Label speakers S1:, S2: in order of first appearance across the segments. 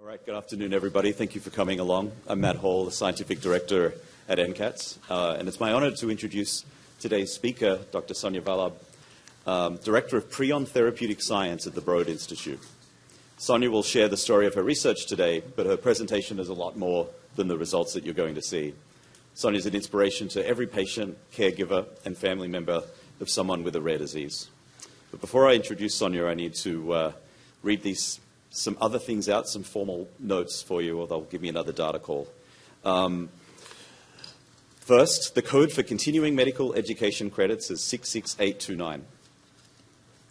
S1: All right, good afternoon, everybody. Thank you for coming along. I'm Matt Hall, the Scientific Director at NCATS, and it's my honor to introduce today's speaker, Dr. Sonia Vallabh, Director of Prion Therapeutic Science at the Broad Institute. Sonia will share the story of her research today, but her presentation is a lot more than the results that you're going to see. Sonia is an inspiration to every patient, caregiver, and family member of someone with a rare disease. But before I introduce Sonia, I need to read some other things out, some formal notes for you, or they'll give me another data call. First, the code for continuing medical education credits is 66829.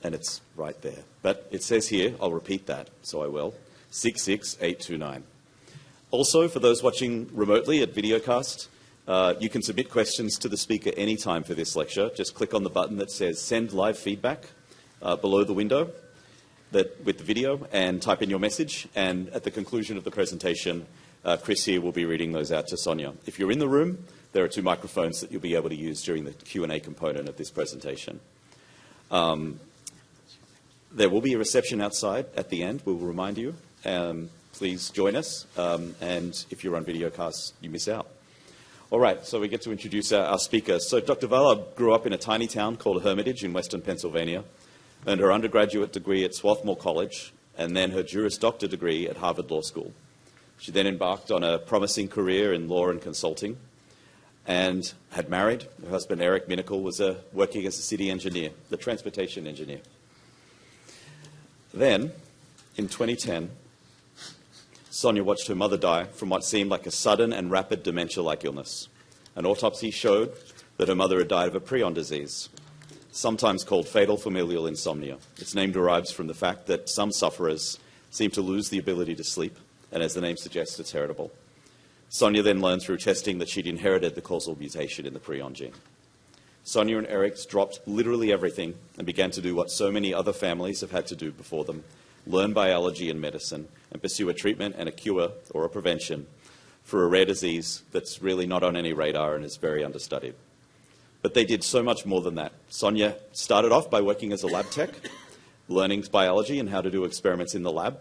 S1: And it's right there. But it says here, I'll repeat that, so I will, 66829. Also, for those watching remotely at Videocast, you can submit questions to the speaker anytime for this lecture. Just click on the button that says Send Live Feedback below the window with the video and type in your message. And at the conclusion of the presentation, Chris here will be reading those out to Sonia. If you're in the room, there are 2 microphones that you'll be able to use during the Q&A component of this presentation. There will be a reception outside at the end. We will remind you. Please join us. And if you're on Videocast, you miss out. All right, so we get to introduce our speaker. So Dr. Vallabh grew up in a tiny town called Hermitage in western Pennsylvania, earned her undergraduate degree at Swarthmore College, and then her Juris Doctor degree at Harvard Law School. She then embarked on a promising career in law and consulting, and had married. Her husband, Eric Minical, was working as a city engineer, the transportation engineer. Then, in 2010, Sonia watched her mother die from what seemed like a sudden and rapid dementia-like illness. An autopsy showed that her mother had died of a prion disease, sometimes called fatal familial insomnia. Its name derives from the fact that some sufferers seem to lose the ability to sleep, and as the name suggests, it's heritable. Sonia then learned through testing that she'd inherited the causal mutation in the prion gene. Sonia and Eric dropped literally everything and began to do what so many other families have had to do before them: learn biology and medicine, and pursue a treatment and a cure or a prevention for a rare disease that's really not on any radar and is very understudied. But they did so much more than that. Sonia started off by working as a lab tech, learning biology and how to do experiments in the lab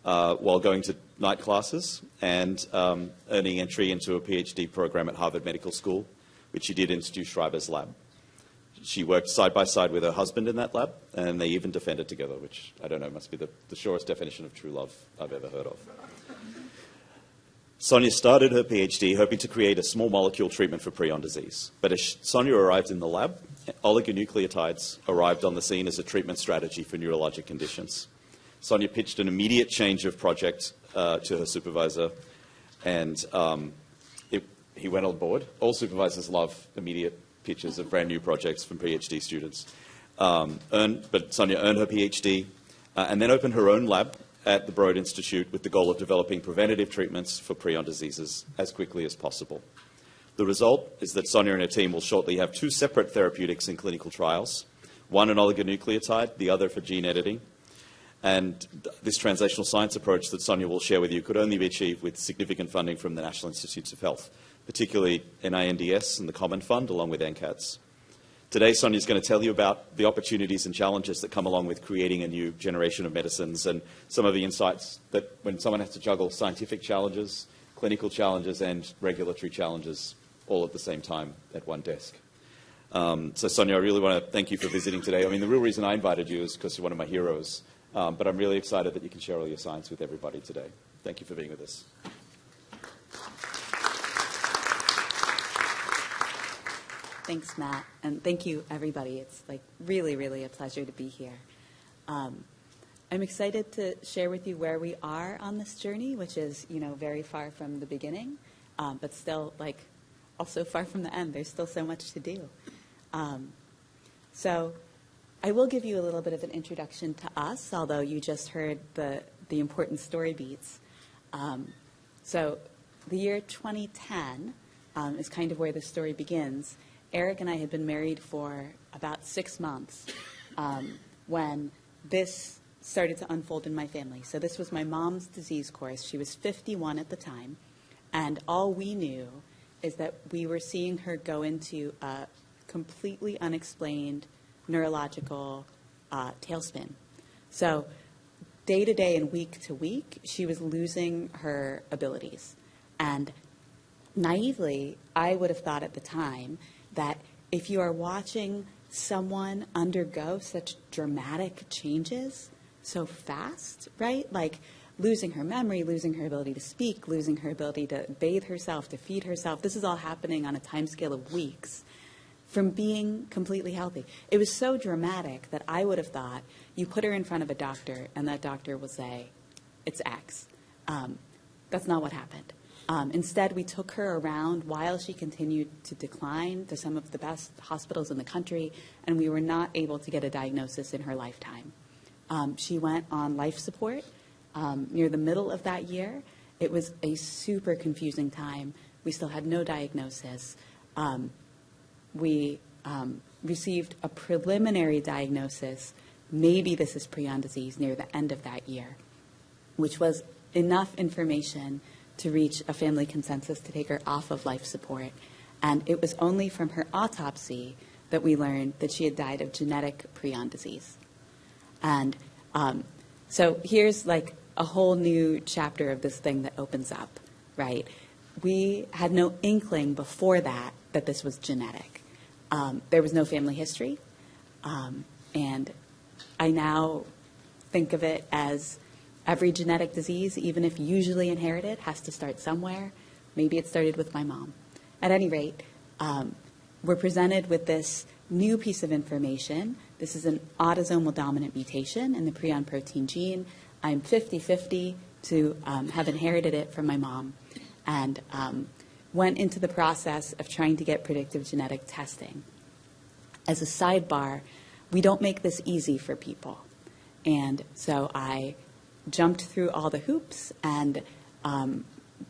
S1: while going to night classes and earning entry into a PhD program at Harvard Medical School, which she did in Stu Schreiber's lab. She worked side by side with her husband in that lab, and they even defended together, which, I don't know, must be the surest definition of true love I've ever heard of. Sonia started her PhD hoping to create a small molecule treatment for prion disease. But as Sonia arrived in the lab, oligonucleotides arrived on the scene as a treatment strategy for neurologic conditions. Sonia pitched an immediate change of project to her supervisor, and he went on board. All supervisors love immediate pitches of brand new projects from PhD students. But Sonia earned her PhD and then opened her own lab at the Broad Institute with the goal of developing preventative treatments for prion diseases as quickly as possible. The result is that Sonia and her team will shortly have 2 separate therapeutics in clinical trials, one an oligonucleotide, the other for gene editing. And this translational science approach that Sonia will share with you could only be achieved with significant funding from the National Institutes of Health, particularly NINDS and the Common Fund, along with NCATS. Today, Sonia is going to tell you about the opportunities and challenges that come along with creating a new generation of medicines and some of the insights that when someone has to juggle scientific challenges, clinical challenges, and regulatory challenges all at the same time at one desk. So, Sonia, I really want to thank you for visiting today. I mean, the real reason I invited you is because you're one of my heroes, but I'm really excited that you can share all your science with everybody today. Thank you for being with us.
S2: Thanks, Matt, and thank you, everybody. It's really, really a pleasure to be here. I'm excited to share with you where we are on this journey, which is, very far from the beginning, but still, also far from the end. There's still so much to do. So I will give you a little bit of an introduction to us, although you just heard the important story beats. So the year 2010 is kind of where the story begins. Eric and I had been married for about 6 months when this started to unfold in my family. So this was my mom's disease course. She was 51 at the time, and all we knew is that we were seeing her go into a completely unexplained neurological tailspin. So day to day and week to week, she was losing her abilities. And naively, I would have thought at the time that if you are watching someone undergo such dramatic changes so fast, right? Like losing her memory, losing her ability to speak, losing her ability to bathe herself, to feed herself. This is all happening on a time scale of weeks from being completely healthy. It was so dramatic that I would have thought you put her in front of a doctor and that doctor will say, it's X. That's not what happened. Instead, we took her around while she continued to decline to some of the best hospitals in the country, and we were not able to get a diagnosis in her lifetime. She went on life support near the middle of that year. It was a super confusing time. We still had no diagnosis. We received a preliminary diagnosis, maybe this is prion disease, near the end of that year, which was enough information to reach a family consensus to take her off of life support. And it was only from her autopsy that we learned that she had died of genetic prion disease. And so here's like a whole new chapter of this thing that opens up, right? We had no inkling before that this was genetic. There was no family history. And I now think of it as every genetic disease, even if usually inherited, has to start somewhere. Maybe it started with my mom. At any rate, we're presented with this new piece of information. This is an autosomal dominant mutation in the prion protein gene. I'm 50-50 to have inherited it from my mom, and went into the process of trying to get predictive genetic testing. As a sidebar, we don't make this easy for people. And so I jumped through all the hoops and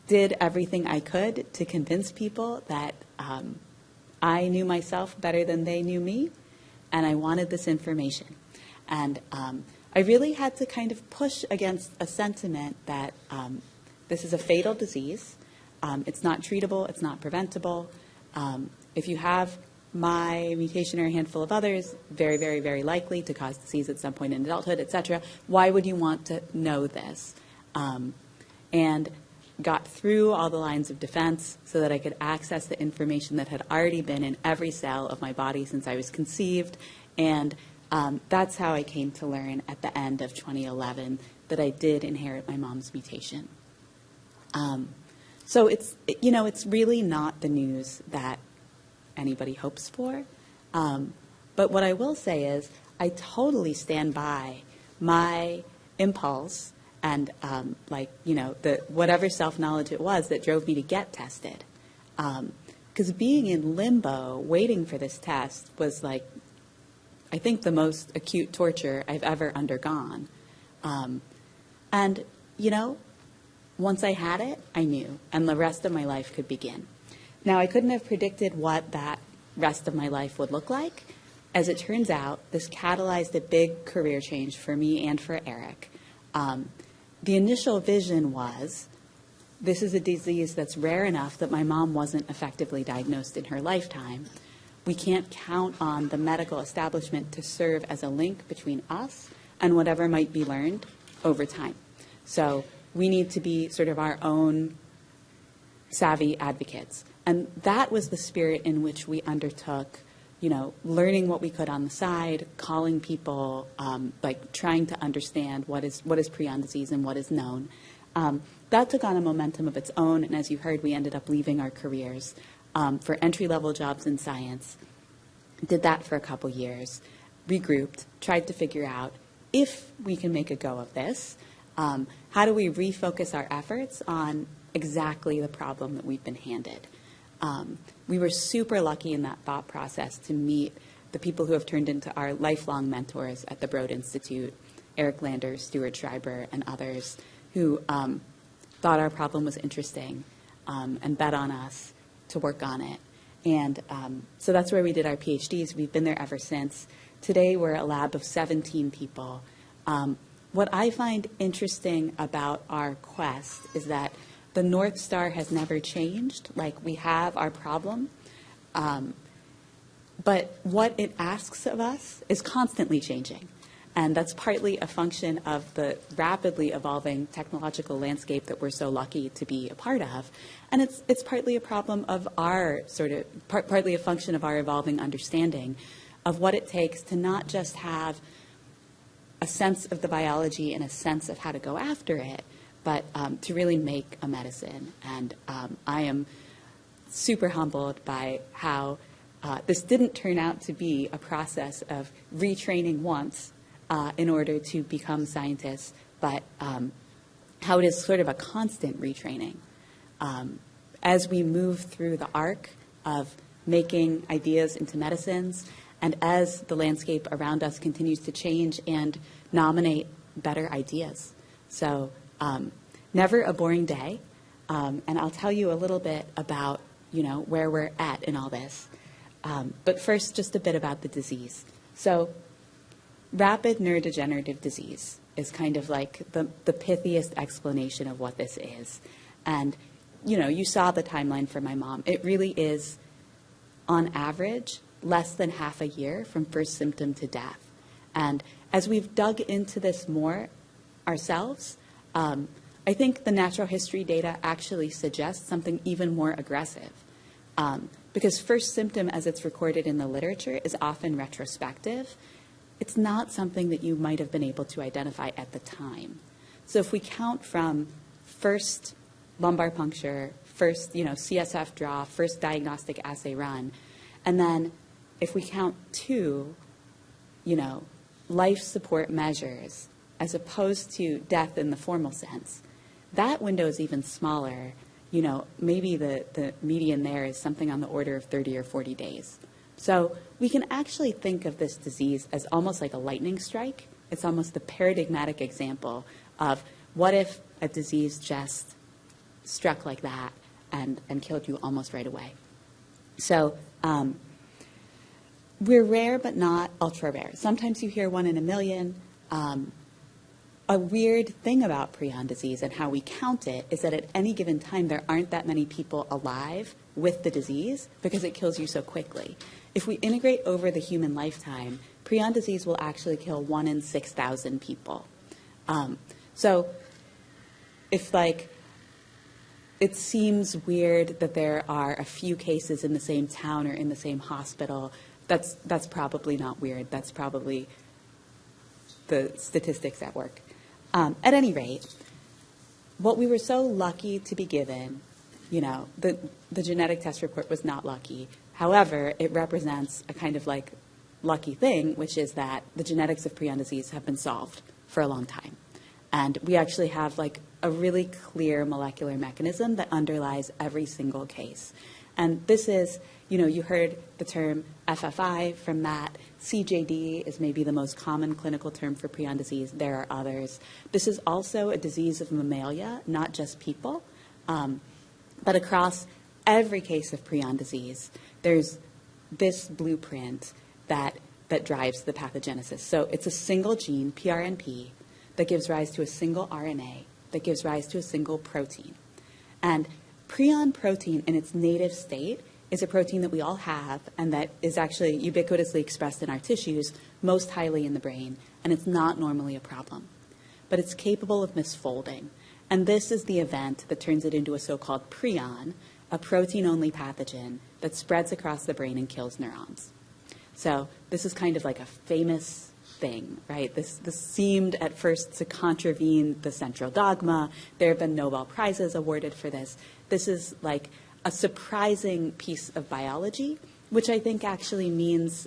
S2: did everything I could to convince people that I knew myself better than they knew me, and I wanted this information. And I really had to kind of push against a sentiment that this is a fatal disease. It's not treatable. It's not preventable. If you have my mutation or a handful of others, very, very, very likely to cause disease at some point in adulthood, et cetera. Why would you want to know this? And got through all the lines of defense so that I could access the information that had already been in every cell of my body since I was conceived. And that's how I came to learn at the end of 2011 that I did inherit my mom's mutation. So it's really not the news that anybody hopes for. But what I will say is I totally stand by my impulse and the whatever self-knowledge it was that drove me to get tested. Because being in limbo, waiting for this test was like, I think, the most acute torture I've ever undergone. And once I had it, I knew, and the rest of my life could begin. Now, I couldn't have predicted what that rest of my life would look like. As it turns out, this catalyzed a big career change for me and for Eric. The initial vision was, this is a disease that's rare enough that my mom wasn't effectively diagnosed in her lifetime. We can't count on the medical establishment to serve as a link between us and whatever might be learned over time. So we need to be sort of our own savvy advocates. And that was the spirit in which we undertook, learning what we could on the side, calling people, trying to understand what is prion disease and what is known. That took on a momentum of its own, and as you heard, we ended up leaving our careers for entry-level jobs in science. Did that for a couple years, regrouped, tried to figure out if we can make a go of this, how do we refocus our efforts on exactly the problem that we've been handed. We were super lucky in that thought process to meet the people who have turned into our lifelong mentors at the Broad Institute, Eric Lander, Stuart Schreiber, and others who thought our problem was interesting and bet on us to work on it. And so that's where we did our PhDs. We've been there ever since. Today we're a lab of 17 people. What I find interesting about our quest is that the North Star has never changed. Like, we have our problem, but what it asks of us is constantly changing. And that's partly a function of the rapidly evolving technological landscape that we're so lucky to be a part of. And it's partly a problem of our partly a function of our evolving understanding of what it takes to not just have a sense of the biology and a sense of how to go after it, but to really make a medicine. And I am super humbled by how this didn't turn out to be a process of retraining once in order to become scientists, but how it is sort of a constant retraining. As we move through the arc of making ideas into medicines, and as the landscape around us continues to change and nominate better ideas. So never a boring day, and I'll tell you a little bit about where we're at in all this. But first, just a bit about the disease. So rapid neurodegenerative disease is kind of like the pithiest explanation of what this is. And, you saw the timeline for my mom. It really is, on average, less than half a year from first symptom to death. And as we've dug into this more ourselves, I think the natural history data actually suggests something even more aggressive. Because first symptom, as it's recorded in the literature, is often retrospective. It's not something that you might have been able to identify at the time. So if we count from first lumbar puncture, first CSF draw, first diagnostic assay run, and then if we count to life support measures as opposed to death in the formal sense, that window is even smaller. Maybe the median there is something on the order of 30 or 40 days. So we can actually think of this disease as almost like a lightning strike. It's almost the paradigmatic example of what if a disease just struck like that and killed you almost right away. So we're rare but not ultra rare. Sometimes you hear 1 in a million. A weird thing about prion disease and how we count it is that at any given time there aren't that many people alive with the disease because it kills you so quickly. If we integrate over the human lifetime, prion disease will actually kill 1 in 6,000 people. So if it seems weird that there are a few cases in the same town or in the same hospital, that's probably not weird. That's probably the statistics at work. At any rate, what we were so lucky to be given, the genetic test report was not lucky. However, it represents a kind of lucky thing, which is that the genetics of prion disease have been solved for a long time. And we actually have a really clear molecular mechanism that underlies every single case. And this is, you heard the term FFI from Matt. CJD is maybe the most common clinical term for prion disease. There are others. This is also a disease of mammalia, not just people. But across every case of prion disease, there's this blueprint that drives the pathogenesis. So it's a single gene, PRNP, that gives rise to a single RNA, that gives rise to a single protein. And prion protein in its native state is a protein that we all have and that is actually ubiquitously expressed in our tissues, most highly in the brain, and it's not normally a problem. But it's capable of misfolding. And this is the event that turns it into a so-called prion, a protein-only pathogen that spreads across the brain and kills neurons. So this is kind of like a famous thing, right? This seemed at first to contravene the central dogma. There have been Nobel Prizes awarded for this. This is like a surprising piece of biology, which I think actually means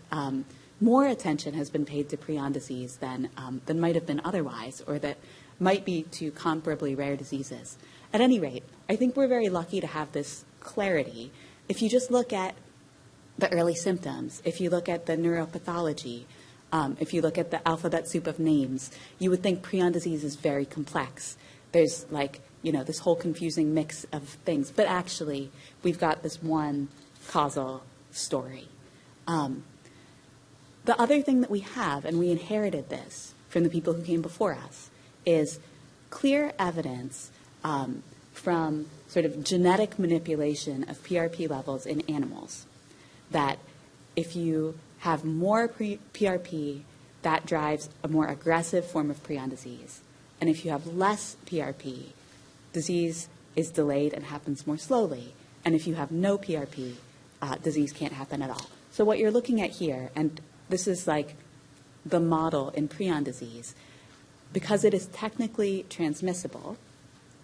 S2: more attention has been paid to prion disease than might have been otherwise, or that might be to comparably rare diseases. At any rate, I think we're very lucky to have this clarity. If you just look at the early symptoms, if you look at the neuropathology, if you look at the alphabet soup of names, you would think prion disease is very complex. There's this whole confusing mix of things. But actually, we've got this one causal story. The other thing that we have, and we inherited this from the people who came before us, is clear evidence from sort of genetic manipulation of PRP levels in animals, that if you have more PRP that drives a more aggressive form of prion disease. And if you have less PRP, disease is delayed and happens more slowly. And if you have no PRP, disease can't happen at all. So what you're looking at here, and this is like the model in prion disease, because it is technically transmissible,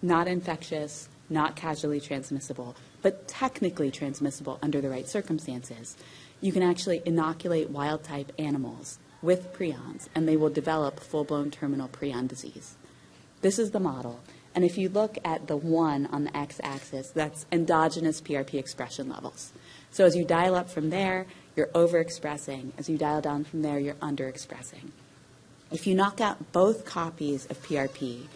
S2: not infectious, not casually transmissible, but technically transmissible under the right circumstances, you can actually inoculate wild-type animals with prions, and they will develop full-blown terminal prion disease. This is the model. And if you look at the 1 on the x-axis, that's endogenous PRP expression levels. So as you dial up from there, you're overexpressing. As you dial down from there, you're underexpressing. If you knock out both copies of PRP,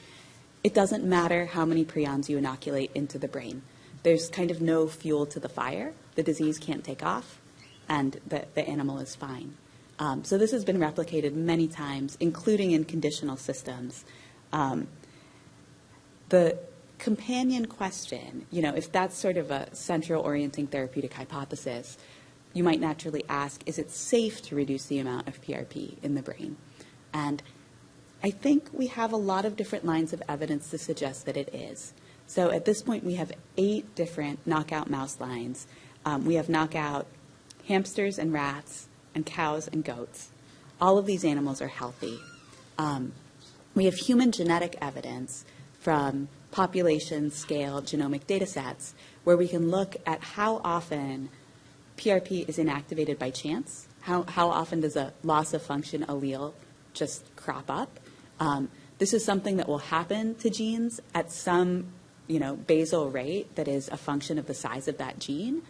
S2: it doesn't matter how many prions you inoculate into the brain. There's kind of no fuel to the fire. The disease can't take off, and the animal is fine. So this has been replicated many times, including in conditional systems. The companion question, if that's sort of a central orienting therapeutic hypothesis, you might naturally ask, is it safe to reduce the amount of PRP in the brain? And I think we have a lot of different lines of evidence to suggest that it is. So at this point, we have 8 different knockout mouse lines. We have knockout hamsters and rats and cows and goats. All of these animals are healthy. We have human genetic evidence from population scale genomic data sets where we can look at how often PRP is inactivated by chance, how often does a loss of function allele just crop up. This is something that will happen to genes at some basal rate that is a function of the size of that gene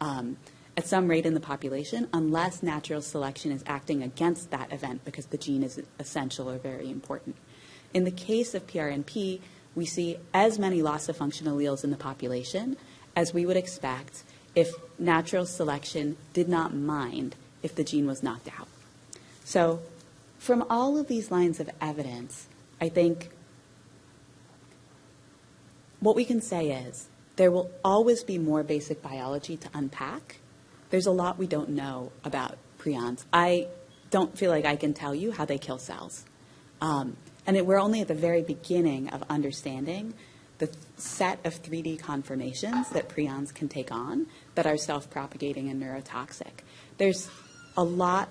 S2: at some rate in the population, unless natural selection is acting against that event because the gene is essential or very important. In the case of PRNP, we see as many loss of function alleles in the population as we would expect if natural selection did not mind if the gene was knocked out. So from all of these lines of evidence, I think what we can say is there will always be more basic biology to unpack. There's a lot we don't know about prions. I don't feel like I can tell you how they kill cells. We're only at the very beginning of understanding the set of 3D conformations that prions can take on that are self-propagating and neurotoxic. There's a lot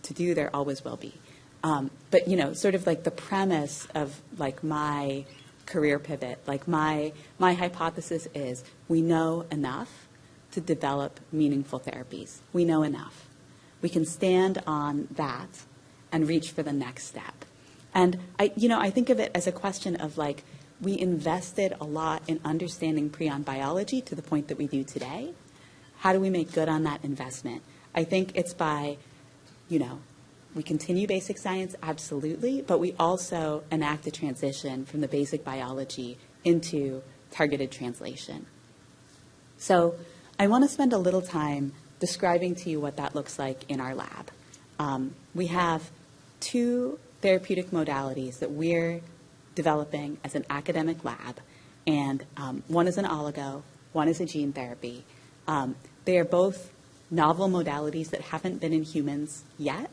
S2: to do. There always will be. But sort of like the premise of like my career pivot, like my hypothesis is we know enough to develop meaningful therapies. We know enough. We can stand on that and reach for the next step. And I think of it as a question of like, we invested a lot in understanding prion biology to the point that we do today. How do we make good on that investment? I think it's by, we continue basic science, absolutely, but we also enact a transition from the basic biology into targeted translation. So I want to spend a little time describing to you what that looks like in our lab. We have 2 therapeutic modalities that we're developing as an academic lab, and one is an oligo, one is a gene therapy. They are both novel modalities that haven't been in humans yet,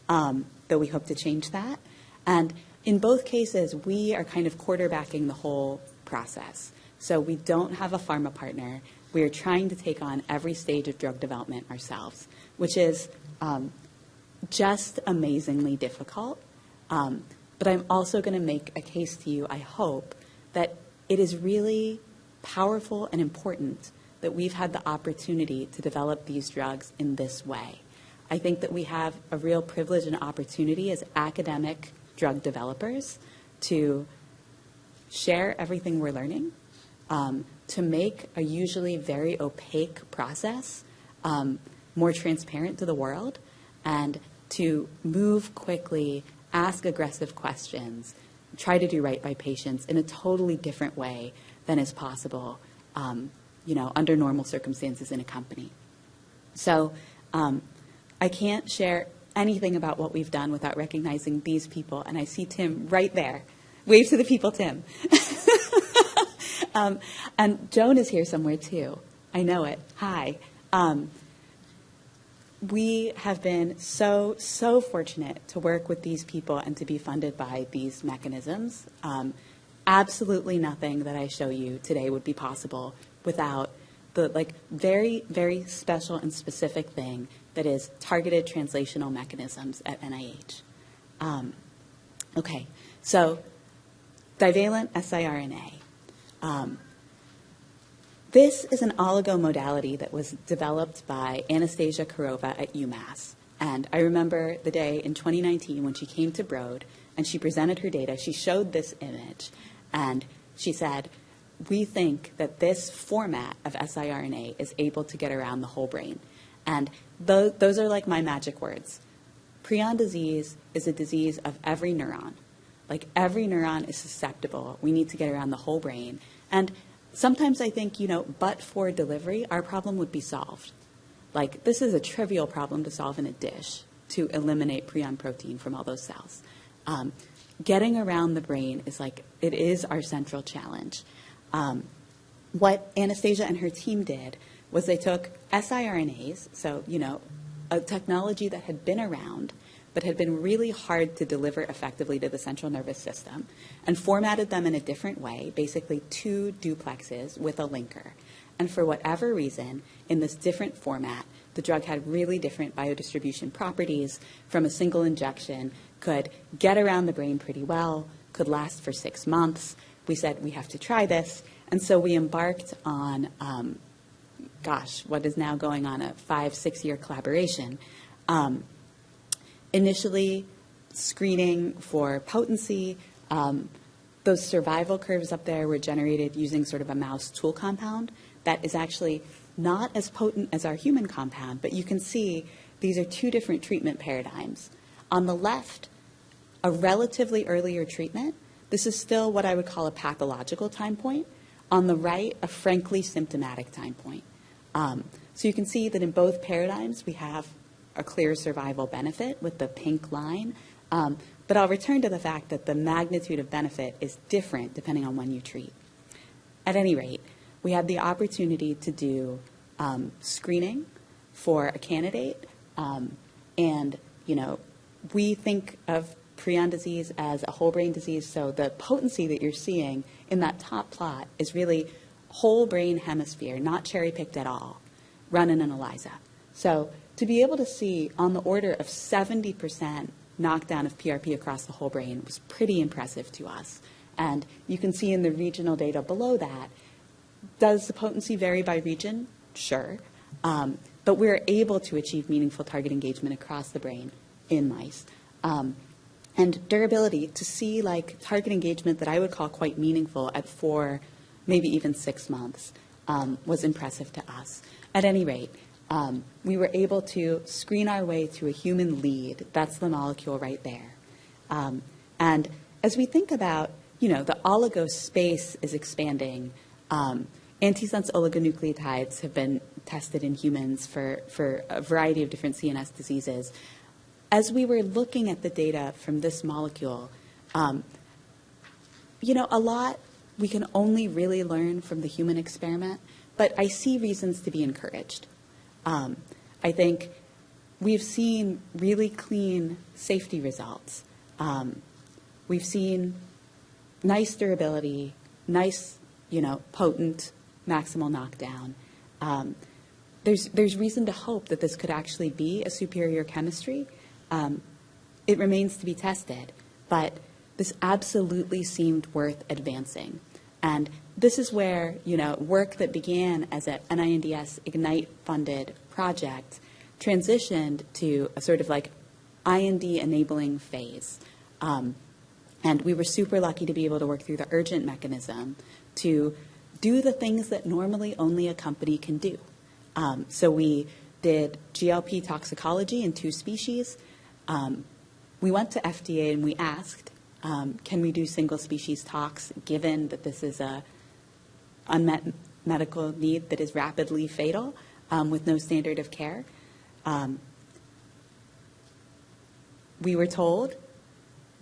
S2: though we hope to change that. And in both cases, we are kind of quarterbacking the whole process. So we don't have a pharma partner. We are trying to take on every stage of drug development ourselves, which is just amazingly difficult. But I'm also going to make a case to you, I hope, that it is really powerful and important that we've had the opportunity to develop these drugs in this way. I think that we have a real privilege and opportunity as academic drug developers to share everything we're learning, to make a usually very opaque process more transparent to the world, and to move quickly, ask aggressive questions, try to do right by patients in a totally different way than is possible, under normal circumstances in a company. So I can't share anything about what we've done without recognizing these people, and I see Tim right there. Wave to the people, Tim. And Joan is here somewhere too. I know it. Hi. we have been so fortunate to work with these people and to be funded by these mechanisms. Absolutely nothing that I show you today would be possible without the very, very special and specific thing that is targeted translational mechanisms at NIH. Okay, so divalent siRNA. This is an oligo modality that was developed by Anastasia Karova at UMass. And I remember the day in 2019 when she came to Broad and she presented her data. She showed this image and she said, we think that this format of siRNA is able to get around the whole brain. And those are like my magic words. Prion disease is a disease of every neuron. Like every neuron is susceptible. We need to get around the whole brain. And sometimes I think, but for delivery, our problem would be solved. Like, this is a trivial problem to solve in a dish, to eliminate prion protein from all those cells. Getting around the brain is it is our central challenge. What Anastasia and her team did was they took siRNAs, so, a technology that had been around, but had been really hard to deliver effectively to the central nervous system, and formatted them in a different way, basically 2 duplexes with a linker. And for whatever reason, in this different format, the drug had really different biodistribution properties from a single injection, could get around the brain pretty well, could last for 6 months. We said, we have to try this. And so we embarked on, what is now going on a 5-6 year collaboration. Initially, screening for potency. Those survival curves up there were generated using sort of a mouse tool compound that is actually not as potent as our human compound, but you can see these are 2 different treatment paradigms. On the left, a relatively earlier treatment. This is still what I would call a pathological time point. On the right, a frankly symptomatic time point. So you can see that in both paradigms, we have a clear survival benefit with the pink line. But I'll return to the fact that the magnitude of benefit is different depending on when you treat. At any rate, we had the opportunity to do screening for a candidate. And, we think of prion disease as a whole brain disease. So the potency that you're seeing in that top plot is really whole brain hemisphere, not cherry-picked at all, run in an ELISA. So to be able to see on the order of 70% knockdown of PRP across the whole brain was pretty impressive to us. And you can see in the regional data below that, does the potency vary by region? Sure. But we're able to achieve meaningful target engagement across the brain in mice. And durability, to see target engagement that I would call quite meaningful at 4, maybe even 6 months, was impressive to us. At any rate, we were able to screen our way to a human lead. That's the molecule right there. And as we think about, the oligo space is expanding. Antisense oligonucleotides have been tested in humans for a variety of different CNS diseases. As we were looking at the data from this molecule, a lot we can only really learn from the human experiment, but I see reasons to be encouraged. I think we've seen really clean safety results. We've seen nice durability, nice, potent maximal knockdown. There's reason to hope that this could actually be a superior chemistry. It remains to be tested, but this absolutely seemed worth advancing. And this is where, work that began as a NINDS Ignite-funded project transitioned to a sort of IND-enabling phase. And we were super lucky to be able to work through the urgent mechanism to do the things that normally only a company can do. So we did GLP toxicology in 2 species. We went to FDA and we asked, can we do single species tox given that this is a unmet medical need that is rapidly fatal with no standard of care? We were told,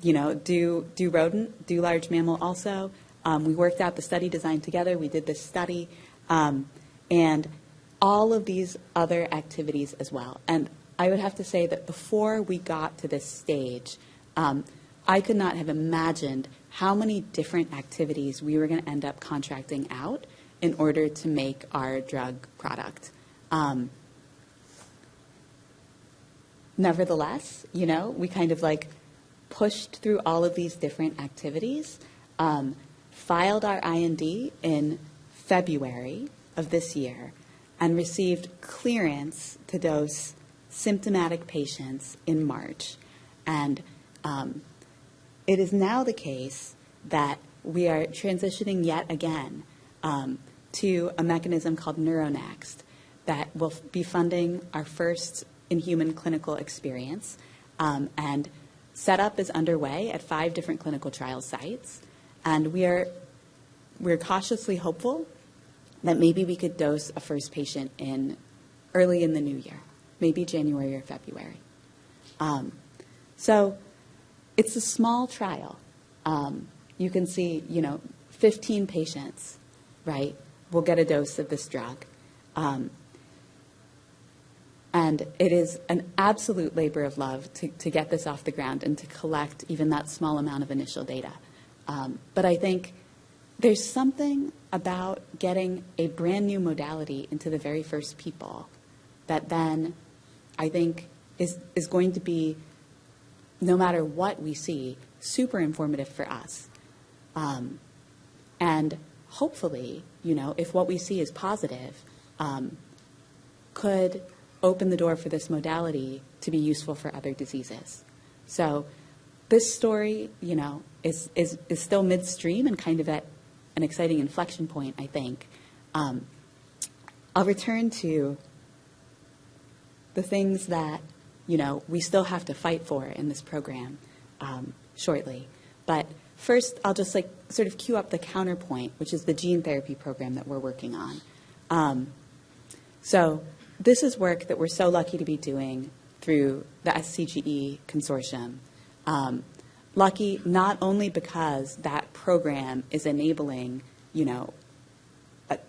S2: do rodent, do large mammal also. We worked out the study design together. We did this study and all of these other activities as well. And I would have to say that before we got to this stage, I could not have imagined how many different activities we were going to end up contracting out in order to make our drug product. Nevertheless, we kind of like pushed through all of these different activities, filed our IND in February of this year, and received clearance to dose symptomatic patients in March. And it is now the case that we are transitioning yet again to a mechanism called NeuroNext that will be funding our first in-human clinical experience. And setup is underway at 5 different clinical trial sites. And we're cautiously hopeful that maybe we could dose a first patient early in the new year, maybe January or February. So it's a small trial. You can see, 15 patients, right, will get a dose of this drug. And it is an absolute labor of love to get this off the ground and to collect even that small amount of initial data. But I think there's something about getting a brand new modality into the very first people that then I think is going to be, no matter what we see, super informative for us. And hopefully, if what we see is positive, could open the door for this modality to be useful for other diseases. So this story, is still midstream and kind of at an exciting inflection point, I think. I'll return to the things that, we still have to fight for in this program shortly. But first, I'll just sort of cue up the counterpoint, which is the gene therapy program that we're working on. So this is work that we're so lucky to be doing through the SCGE consortium. Lucky not only because that program is enabling,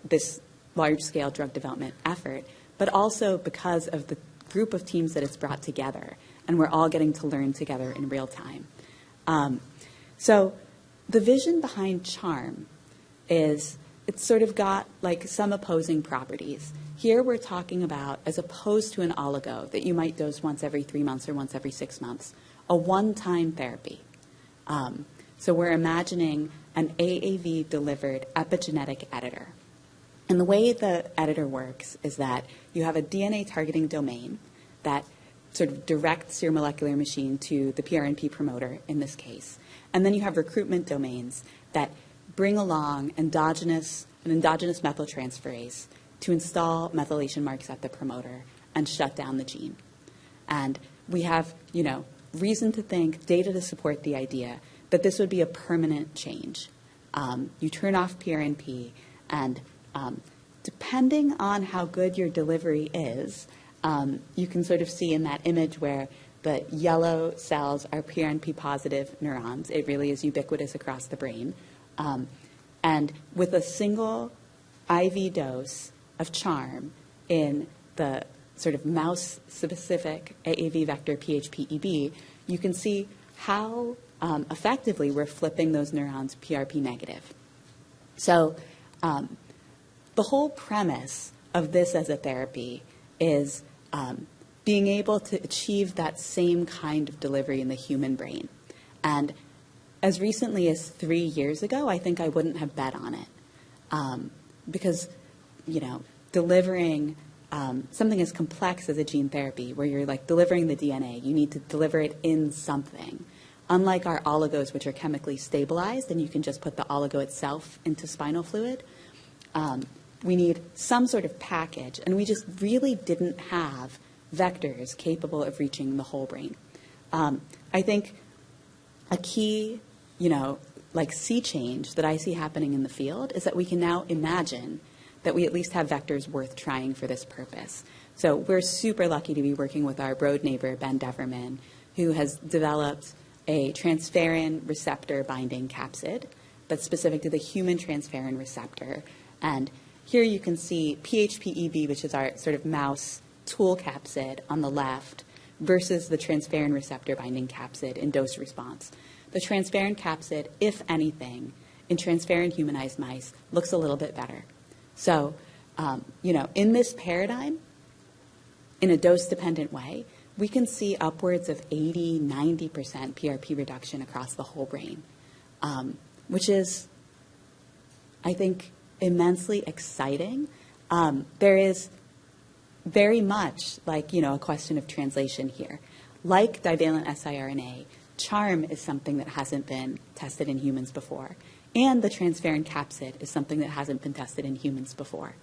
S2: this large-scale drug development effort, but also because of the group of teams that it's brought together, and we're all getting to learn together in real time. So the vision behind CHARM is it's sort of got some opposing properties. Here we're talking about, as opposed to an oligo that you might dose once every 3 months or once every 6 months, a one-time therapy. So we're imagining an AAV-delivered epigenetic editor. And the way the editor works is that you have a DNA targeting domain that sort of directs your molecular machine to the PRNP promoter in this case. And then you have recruitment domains that bring along an endogenous methyltransferase to install methylation marks at the promoter and shut down the gene. And we have, reason to think, data to support the idea that this would be a permanent change. You turn off PRNP, and depending on how good your delivery is, you can sort of see in that image where the yellow cells are PRNP positive neurons. It really is ubiquitous across the brain. And with a single IV dose of CHARM in the sort of mouse-specific AAV vector PHP-EB, you can see how effectively we're flipping those neurons PRP negative. So the whole premise of this as a therapy is being able to achieve that same kind of delivery in the human brain. And as recently as 3 years ago, I think I wouldn't have bet on it. Because, delivering something as complex as a gene therapy, where you're delivering the DNA, you need to deliver it in something. Unlike our oligos, which are chemically stabilized, and you can just put the oligo itself into spinal fluid, we need some sort of package, and we just really didn't have vectors capable of reaching the whole brain. I think a key, sea change that I see happening in the field is that we can now imagine that we at least have vectors worth trying for this purpose. So we're super lucky to be working with our Broad neighbor, Ben Deverman, who has developed a transferrin receptor binding capsid that's specific to the human transferrin receptor. And here you can see PHP-EB, which is our sort of mouse tool capsid on the left versus the transferrin receptor binding capsid in dose response. The transferrin capsid, if anything, in transferrin humanized mice looks a little bit better. So, in this paradigm, in a dose-dependent way, we can see upwards of 80, 90% PRP reduction across the whole brain, which is, I think, immensely exciting. There is very much a question of translation here. Like divalent siRNA, CHARM is something that hasn't been tested in humans before, and the transferrin capsid is something that hasn't been tested in humans before.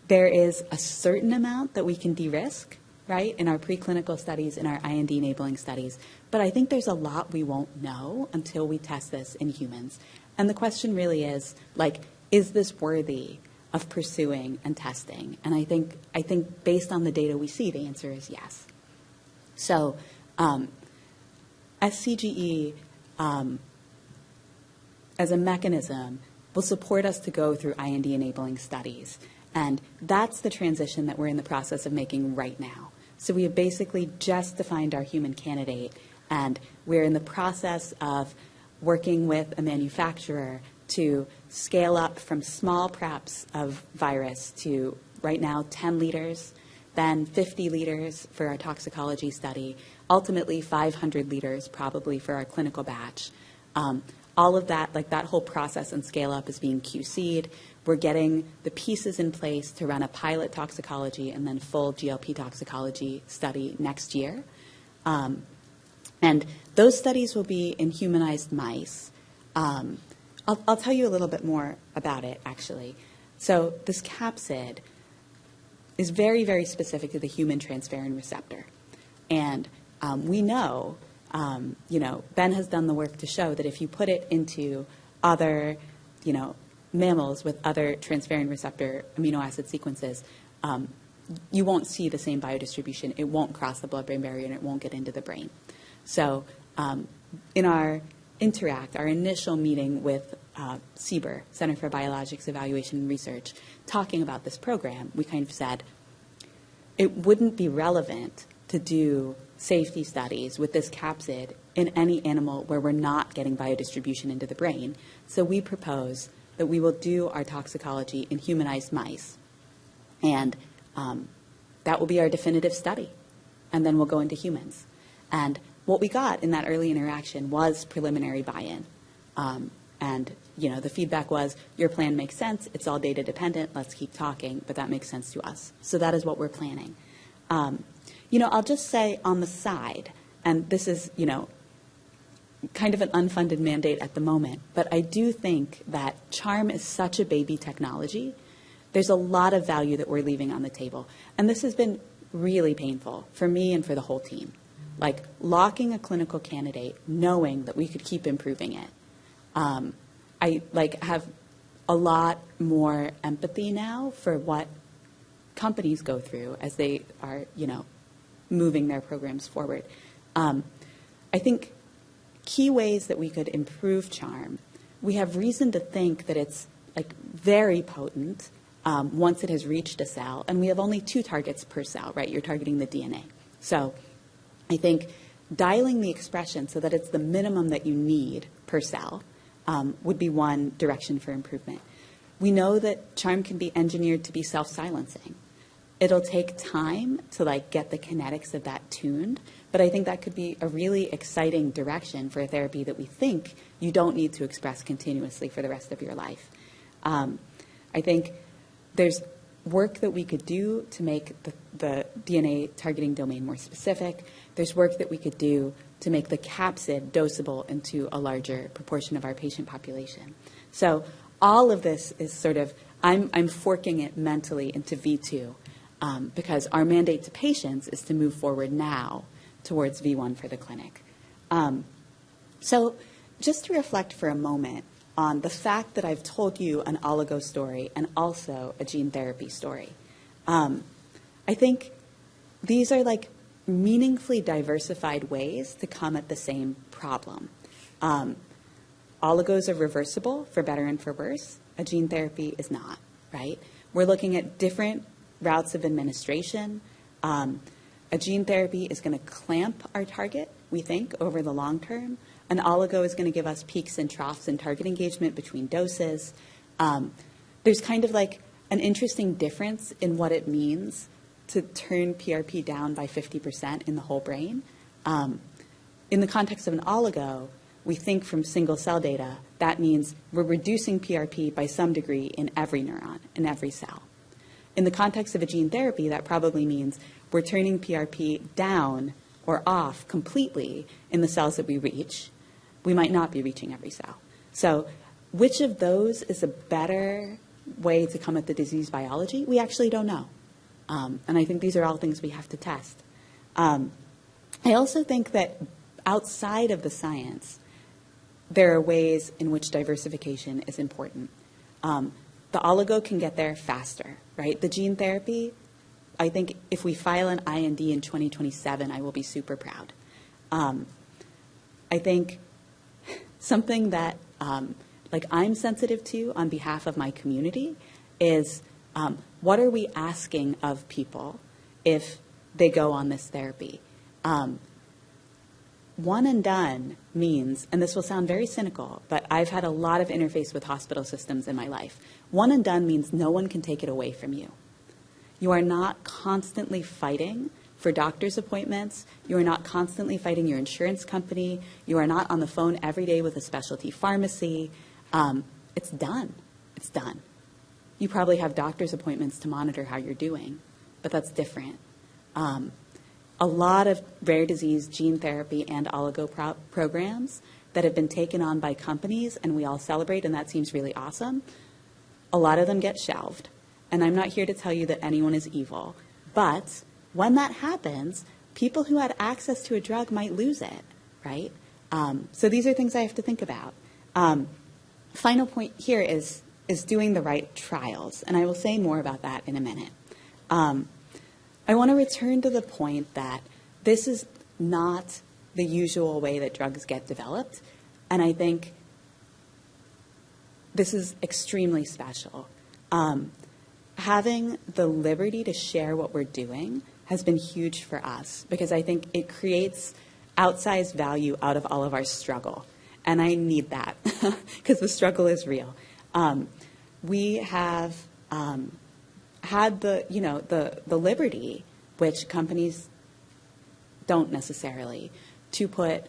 S2: There is a certain amount that we can de-risk, right, in our preclinical studies, in our IND-enabling studies, but I think there's a lot we won't know until we test this in humans. And the question really is, is this worthy of pursuing and testing? And I think based on the data we see, the answer is yes. So SCGE as a mechanism will support us to go through IND-enabling studies. And that's the transition that we're in the process of making right now. So we have basically just defined our human candidate, and we're in the process of working with a manufacturer to scale up from small preps of virus to right now 10 liters, then 50 liters for our toxicology study, ultimately 500 liters probably for our clinical batch. All of that, that whole process and scale up is being QC'd. We're getting the pieces in place to run a pilot toxicology and then full GLP toxicology study next year. And those studies will be in humanized mice. I'll tell you a little bit more about it, actually. So this capsid is very, very specific to the human transferrin receptor. And we know, Ben has done the work to show that if you put it into other, mammals with other transferrin receptor amino acid sequences, you won't see the same biodistribution. It won't cross the blood-brain barrier, and it won't get into the brain. So in our Interact, our initial meeting with CBER, Center for Biologics Evaluation and Research, talking about this program, we kind of said it wouldn't be relevant to do safety studies with this capsid in any animal where we're not getting biodistribution into the brain. So we propose that we will do our toxicology in humanized mice. And that will be our definitive study. And then we'll go into humans. And what we got in that early interaction was preliminary buy-in. And, the feedback was, your plan makes sense. It's all data dependent. Let's keep talking. But that makes sense to us. So that is what we're planning. I'll just say on the side, and this is, kind of an unfunded mandate at the moment, but I do think that CHARM is such a baby technology. There's a lot of value that we're leaving on the table. And this has been really painful for me and for the whole team. Locking a clinical candidate, knowing that we could keep improving it. I have a lot more empathy now for what companies go through as they are, moving their programs forward. I think key ways that we could improve CHARM, we have reason to think that it's very potent once it has reached a cell, and we have only 2 targets per cell, right? You're targeting the DNA. So I think dialing the expression so that it's the minimum that you need per cell would be one direction for improvement. We know that CHARM can be engineered to be self-silencing. It'll take time to get the kinetics of that tuned, but I think that could be a really exciting direction for a therapy that we think you don't need to express continuously for the rest of your life. I think there's work that we could do to make the DNA targeting domain more specific. There's work that we could do to make the capsid dosable into a larger proportion of our patient population. So all of this is sort of, I'm forking it mentally into V2 because our mandate to patients is to move forward now towards V1 for the clinic. So just to reflect for a moment on the fact that I've told you an oligo story and also a gene therapy story. I think these are meaningfully diversified ways to come at the same problem. Oligos are reversible for better and for worse. A gene therapy is not, right? We're looking at different routes of administration. A gene therapy is going to clamp our target, we think, over the long term. An oligo is going to give us peaks and troughs in target engagement between doses. There's kind of like an interesting difference in what it means to turn PRP down by 50% in the whole brain. In the context of an oligo, we think from single cell data, that means we're reducing PRP by some degree in every neuron, in every cell. In the context of a gene therapy, that probably means we're turning PRP down or off completely in the cells that we reach. We might not be reaching every cell. So which of those is a better way to come at the disease biology? We actually don't know. And I think these are all things we have to test. I also think that outside of the science, there are ways in which diversification is important. The oligo can get there faster, right? The gene therapy, I think if we file an IND in 2027, I will be super proud. I think something that like I'm sensitive to on behalf of my community is what are we asking of people if they go on this therapy? One and done means, and this will sound very cynical, but I've had a lot of interface with hospital systems in my life. One and done means no one can take it away from you. You are not constantly fighting for doctor's appointments. You are not constantly fighting your insurance company. You are not on the phone every day with a specialty pharmacy. It's done. It's done. You probably have doctor's appointments to monitor how you're doing, but that's different. A lot of rare disease gene therapy and oligo programs that have been taken on by companies, and we all celebrate, and that seems really awesome, a lot of them get shelved. And I'm not here to tell you that anyone is evil, but when that happens, people who had access to a drug might lose it, right? So these are things I have to think about. Final point here is doing the right trials, and I will say more about that in a minute. I want to return to the point that this is not the usual way that drugs get developed, and I think this is extremely special. Having the liberty to share what we're doing has been huge for us because I think it creates outsized value out of all of our struggle, and I need that because the struggle is real. We have had the liberty, which companies don't necessarily, to put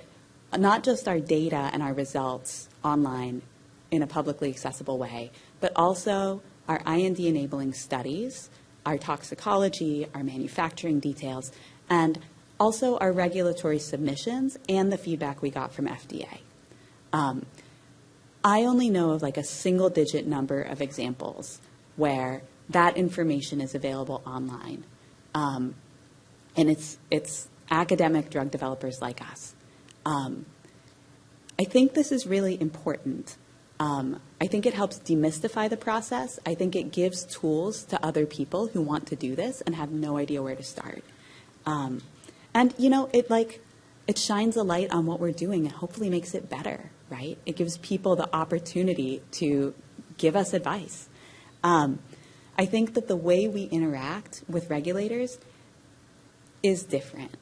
S2: not just our data and our results online in a publicly accessible way, but also our IND-enabling studies, our toxicology, our manufacturing details, and also our regulatory submissions and the feedback we got from FDA. I only know of like a single-digit number of examples where that information is available online. And it's academic drug developers like us. I think this is really important. I think it helps demystify the process. I think it gives tools to other people who want to do this and have no idea where to start. And, you know, it shines a light on what we're doing and hopefully makes it better, right? It gives people the opportunity to give us advice. I think that the way we interact with regulators is different.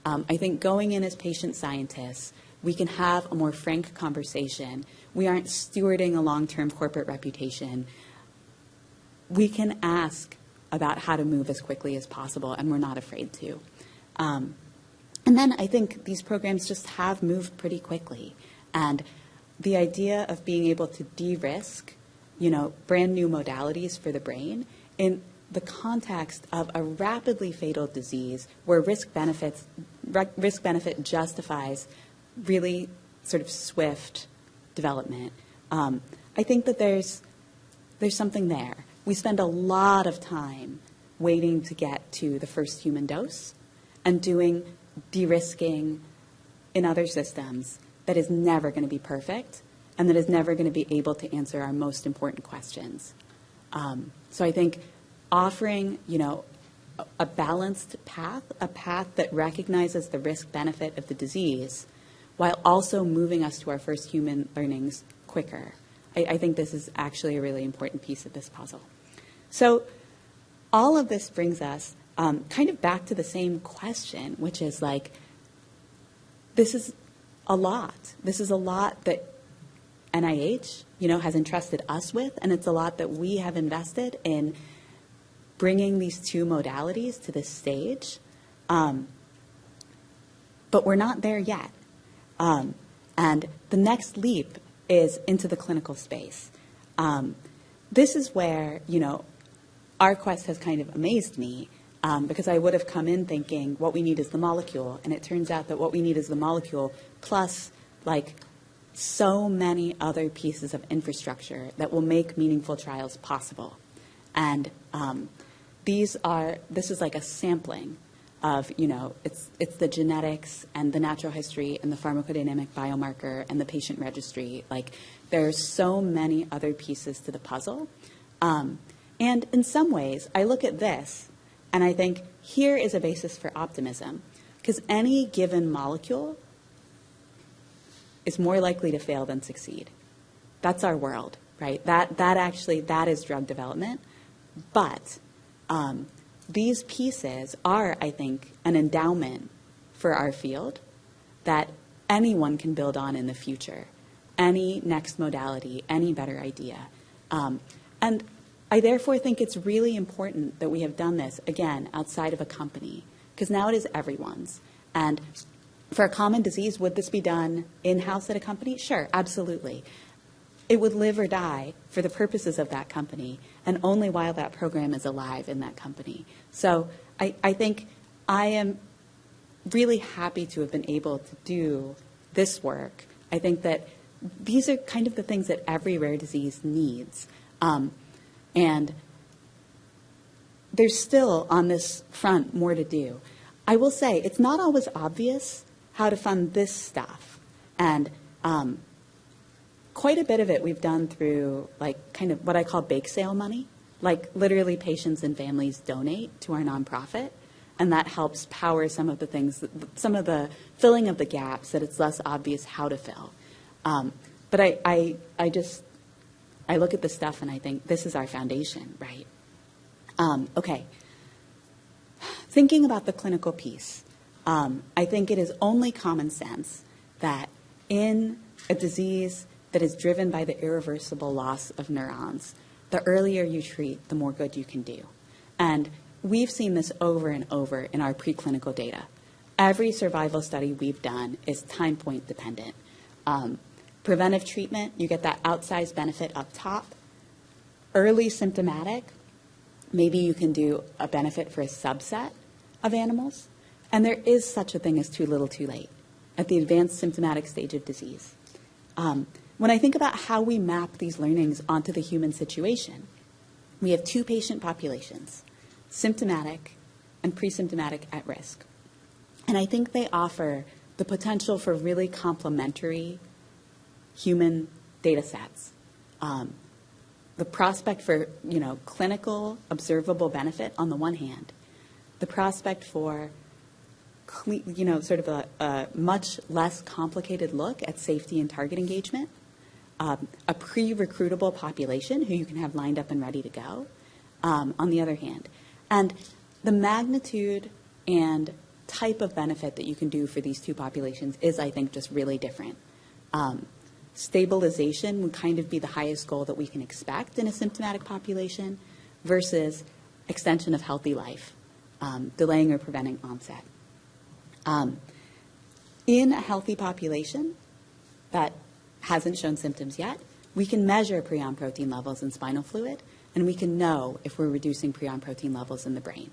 S2: I think going in as patient scientists, we can have a more frank conversation. We aren't stewarding a long-term corporate reputation. We can ask about how to move as quickly as possible, and we're not afraid to. And then I think these programs just have moved pretty quickly. And the idea of being able to de-risk, you know, brand new modalities for the brain in the context of a rapidly fatal disease where risk-benefit justifies really sort of swift development. I think that there's something there. We spend a lot of time waiting to get to the first human dose and doing de-risking in other systems that is never going to be perfect and that is never going to be able to answer our most important questions. So I think offering, you know, a balanced path, a path that recognizes the risk-benefit of the disease while also moving us to our first human learnings quicker. I think this is actually a really important piece of this puzzle. So all of this brings us kind of back to the same question, which is like, this is a lot. This is a lot that NIH, has entrusted us with, and it's a lot that we have invested in bringing these two modalities to this stage. But we're not there yet. And the next leap is into the clinical space. This is where, our quest has kind of amazed me, because I would have come in thinking what we need is the molecule, and it turns out that what we need is the molecule plus, like, so many other pieces of infrastructure that will make meaningful trials possible. And this is like a sampling of, it's the genetics and the natural history and the pharmacodynamic biomarker and the patient registry. Like, there's so many other pieces to the puzzle. And in some ways, I look at this and I think here is a basis for optimism, because any given molecule is more likely to fail than succeed. That's our world, right? That is drug development. But these pieces are, I think, an endowment for our field that anyone can build on in the future. Any next modality, any better idea. And I therefore think it's really important that we have done this, again, outside of a company, because now it is everyone's. And for a common disease, would this be done in-house at a company? Sure, absolutely. It would live or die for the purposes of that company, and only while that program is alive in that company. So I think I am really happy to have been able to do this work. I think that these are kind of the things that every rare disease needs. And there's still, on this front, more to do. I will say, it's not always obvious how to fund this stuff. And quite a bit of it we've done through, like, kind of what I call bake sale money. Like, literally patients and families donate to our nonprofit, and that helps power some of the things, some of the filling of the gaps that it's less obvious how to fill. But I look at this stuff and I think this is our foundation, right? Okay. Thinking about the clinical piece, I think it is only common sense that in a disease that is driven by the irreversible loss of neurons, the earlier you treat, the more good you can do. And we've seen this over and over in our preclinical data. Every survival study we've done is time point dependent. Preventive treatment, you get that outsized benefit up top. Early symptomatic, maybe you can do a benefit for a subset of animals. And there is such a thing as too little too late at the advanced symptomatic stage of disease. When I think about how we map these learnings onto the human situation, we have two patient populations, symptomatic and pre-symptomatic at risk. And I think they offer the potential for really complementary human data sets. The prospect for, clinical observable benefit on the one hand, the prospect for, sort of a much less complicated look at safety and target engagement, a pre-recruitable population who you can have lined up and ready to go, on the other hand. And the magnitude and type of benefit that you can do for these two populations is, I think, just really different. Stabilization would kind of be the highest goal that we can expect in a symptomatic population versus extension of healthy life, delaying or preventing onset. In a healthy population that hasn't shown symptoms yet, we can measure prion protein levels in spinal fluid, and we can know if we're reducing prion protein levels in the brain.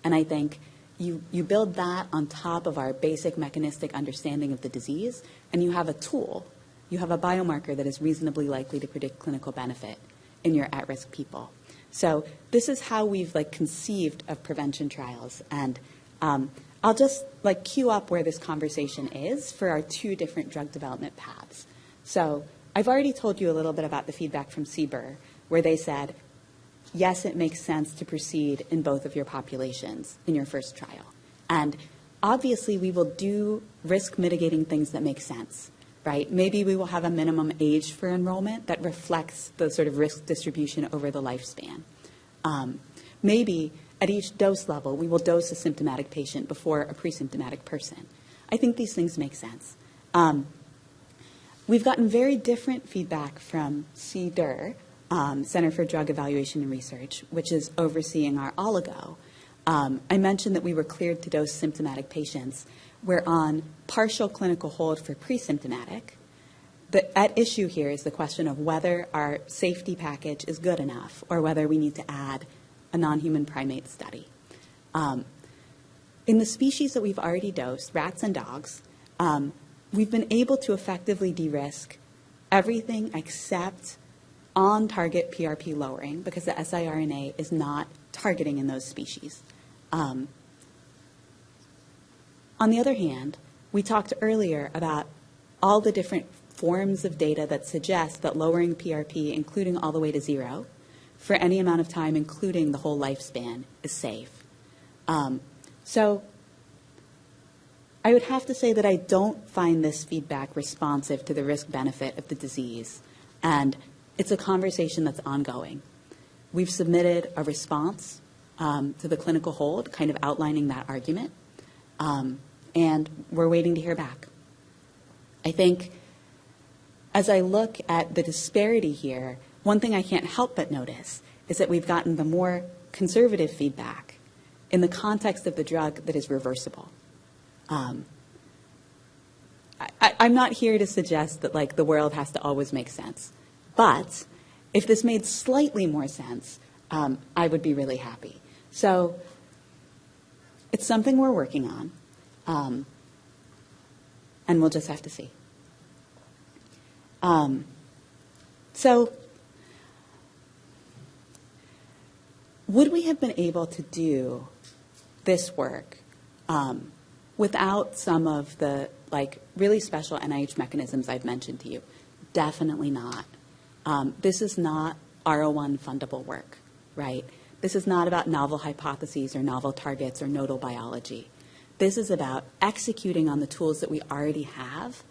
S2: And I think you build that on top of our basic mechanistic understanding of the disease, and you have a tool. You have a biomarker that is reasonably likely to predict clinical benefit in your at-risk people. So this is how we've conceived of prevention trials. And I'll just queue up where this conversation is for our two different drug development paths. So I've already told you a little bit about the feedback from CBER, where they said, yes, it makes sense to proceed in both of your populations in your first trial. And obviously, we will do risk mitigating things that make sense, right? Maybe we will have a minimum age for enrollment that reflects the sort of risk distribution over the lifespan. maybe at each dose level, we will dose a symptomatic patient before a pre-symptomatic person. I think these things make sense. We've gotten very different feedback from CDER, Center for Drug Evaluation and Research, which is overseeing our oligo. I mentioned that we were cleared to dose symptomatic patients. We're on partial clinical hold for pre-symptomatic. At issue here is the question of whether our safety package is good enough or whether we need to add a non-human primate study. In the species that we've already dosed, rats and dogs, we've been able to effectively de-risk everything except on-target PRP lowering because the siRNA is not targeting in those species. On the other hand, we talked earlier about all the different forms of data that suggest that lowering PRP, including all the way to 0, for any amount of time, including the whole lifespan, is safe. So I would have to say that I don't find this feedback responsive to the risk-benefit of the disease, and it's a conversation that's ongoing. We've submitted a response to the clinical hold, kind of outlining that argument, and we're waiting to hear back. I think as I look at the disparity here, one thing I can't help but notice is that we've gotten the more conservative feedback in the context of the drug that is reversible. I'm not here to suggest that like the world has to always make sense, but if this made slightly more sense, I would be really happy. So it's something we're working on, and we'll just have to see. So would we have been able to do this work without some of the like really special NIH mechanisms I've mentioned to you? Definitely not. This is not R01 fundable work, right? This is not about novel hypotheses or novel targets or nodal biology. This is about executing on the tools that we already have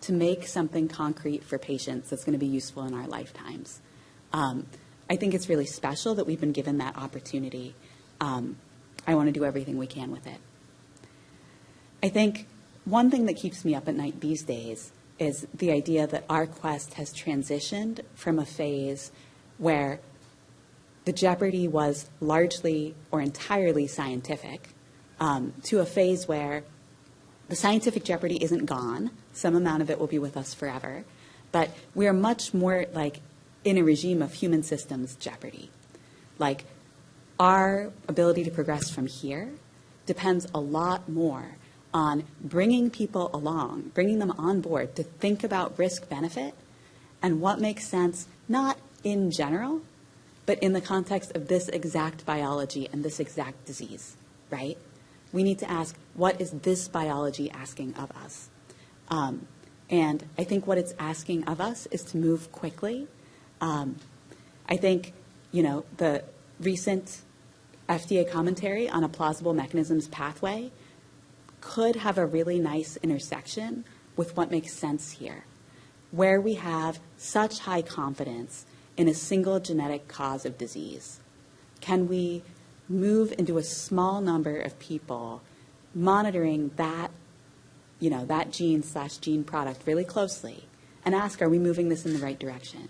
S2: to make something concrete for patients that's going to be useful in our lifetimes. I think it's really special that we've been given that opportunity. I want to do everything we can with it. I think one thing that keeps me up at night these days is the idea that our quest has transitioned from a phase where the jeopardy was largely or entirely scientific to a phase where the scientific jeopardy isn't gone. Some amount of it will be with us forever. But we are much more like in a regime of human systems jeopardy. Like our ability to progress from here depends a lot more on bringing people along, bringing them on board to think about risk-benefit and what makes sense, not in general, but in the context of this exact biology and this exact disease, right? We need to ask, what is this biology asking of us? And I think what it's asking of us is to move quickly. I think, the recent FDA commentary on a plausible mechanisms pathway could have a really nice intersection with what makes sense here, where we have such high confidence in a single genetic cause of disease. Can we move into a small number of people monitoring that, that gene/gene product really closely and ask, are we moving this in the right direction,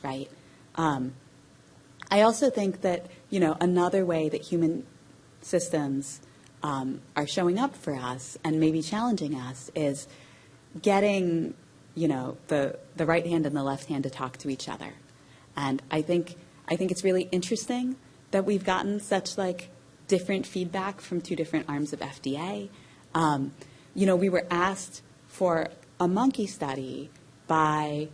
S2: right? I also think that, another way that human systems are showing up for us and maybe challenging us is getting, the right hand and the left hand to talk to each other. And I think it's really interesting that we've gotten such like different feedback from two different arms of FDA. We were asked for a monkey study by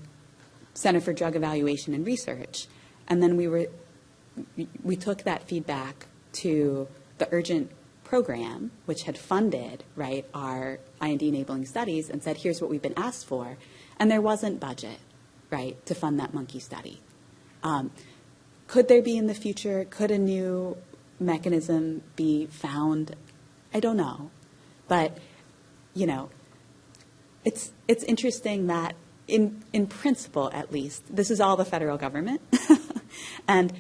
S2: Center for Drug Evaluation and Research, and then we took that feedback to the urgent program, which had funded, right, our IND-enabling studies, and said, here's what we've been asked for, and there wasn't budget, right, to fund that monkey study. Could there be in the future? Could a new mechanism be found? I don't know. But, it's interesting that in principle, at least, this is all the federal government. And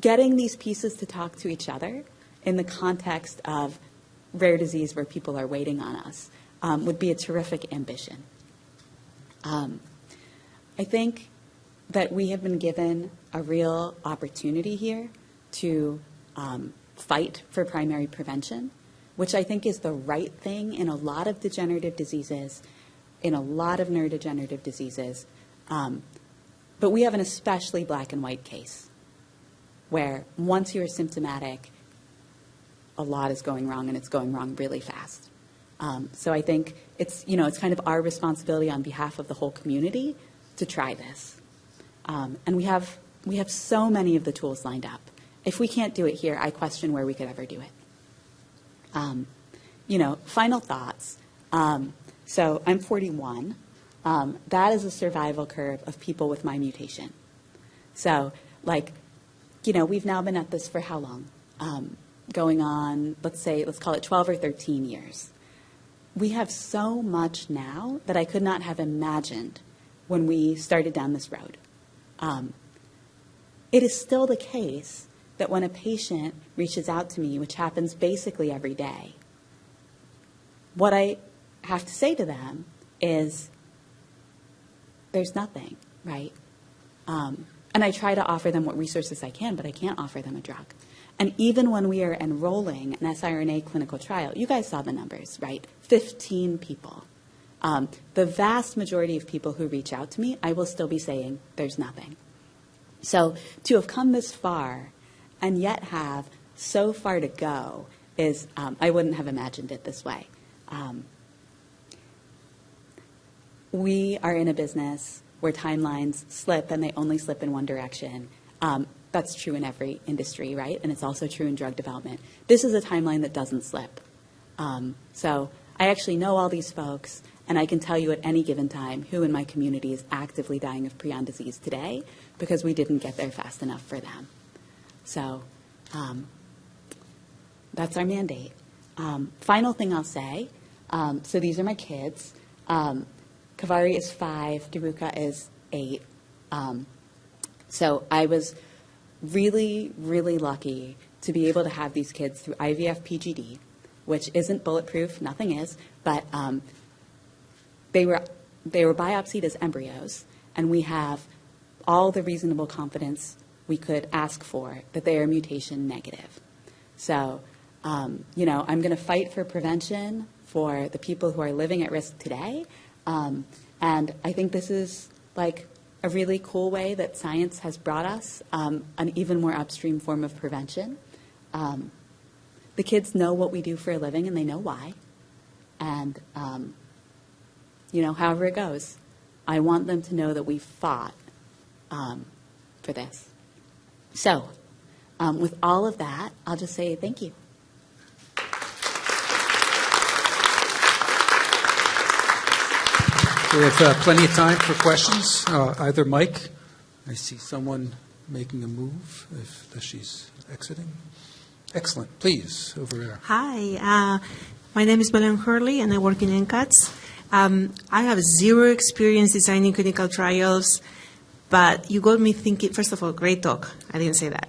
S2: getting these pieces to talk to each other in the context of rare disease where people are waiting on us would be a terrific ambition. I think that we have been given a real opportunity here to fight for primary prevention, which I think is the right thing in a lot of degenerative diseases, in a lot of neurodegenerative diseases. But we have an especially black and white case where once you're symptomatic, a lot is going wrong, and it's going wrong really fast. So I think it's kind of our responsibility on behalf of the whole community to try this. And we have so many of the tools lined up. If we can't do it here, I question where we could ever do it. Final thoughts. So I'm 41. That is a survival curve of people with my mutation. So, we've now been at this for how long? Going on, let's call it 12 or 13 years. We have so much now that I could not have imagined when we started down this road. It is still the case that when a patient reaches out to me, which happens basically every day, what I have to say to them is, there's nothing, right? And I try to offer them what resources I can, but I can't offer them a drug. And even when we are enrolling an siRNA clinical trial, you guys saw the numbers, right? 15 people. The vast majority of people who reach out to me, I will still be saying, there's nothing. So to have come this far and yet have so far to go is, I wouldn't have imagined it this way. We are in a business where timelines slip, and they only slip in one direction. That's true in every industry, right? And it's also true in drug development. This is a timeline that doesn't slip. So I actually know all these folks, and I can tell you at any given time who in my community is actively dying of prion disease today because we didn't get there fast enough for them. So that's our mandate. Final thing I'll say, so these are my kids. Kavari is 5, Daruka is 8. So I was really, really lucky to be able to have these kids through IVF PGD, which isn't bulletproof, nothing is, but they were biopsied as embryos, and we have all the reasonable confidence we could ask for that they are mutation negative. So, I'm going to fight for prevention for the people who are living at risk today. And I think this is a really cool way that science has brought us an even more upstream form of prevention. The kids know what we do for a living, and they know why. And, however it goes, I want them to know that we fought for this. So with all of that, I'll just say thank you.
S3: We have plenty of time for questions. Either Mike. I see someone making a move if she's exiting. Excellent. Please, over there.
S4: Hi. My name is Belen Hurley, and I work in NCATS. I have zero experience designing clinical trials, but you got me thinking. First of all, great talk. I didn't say that.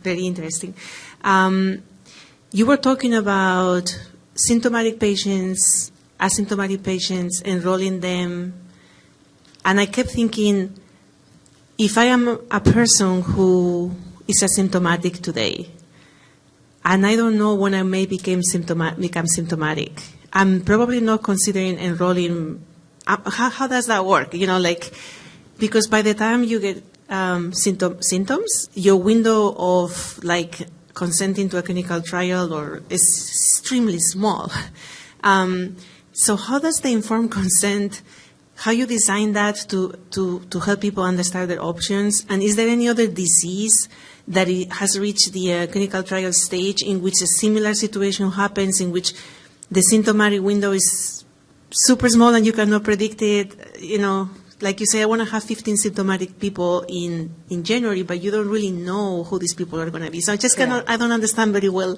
S4: Very interesting. You were talking about symptomatic patients, asymptomatic patients, enrolling them. And I kept thinking, if I am a person who is asymptomatic today, and I don't know when I may become symptomatic, I'm probably not considering enrolling. How does that work? Because by the time you get symptoms, your window of consenting to a clinical trial is extremely small. So how does the informed consent, how you design that to help people understand their options? And is there any other disease that it has reached the clinical trial stage in which a similar situation happens, in which the symptomatic window is super small and you cannot predict it? Like you say, I want to have 15 symptomatic people in January, but you don't really know who these people are going to be. So I don't understand very well.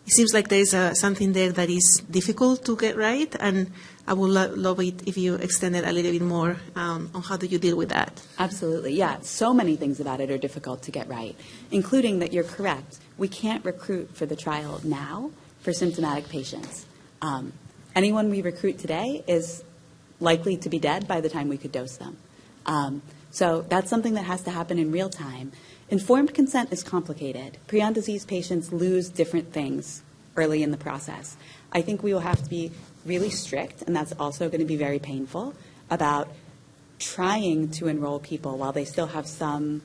S4: It seems like there is something there that is difficult to get right, and I would love it if you extended a little bit more on how do you deal with that.
S2: Absolutely, yeah. So many things about it are difficult to get right, including that you're correct. We can't recruit for the trial now for symptomatic patients. Anyone we recruit today is likely to be dead by the time we could dose them. So that's something that has to happen in real time. Informed consent is complicated. Prion disease patients lose different things early in the process. I think we will have to be really strict, and that's also going to be very painful, about trying to enroll people while they still have some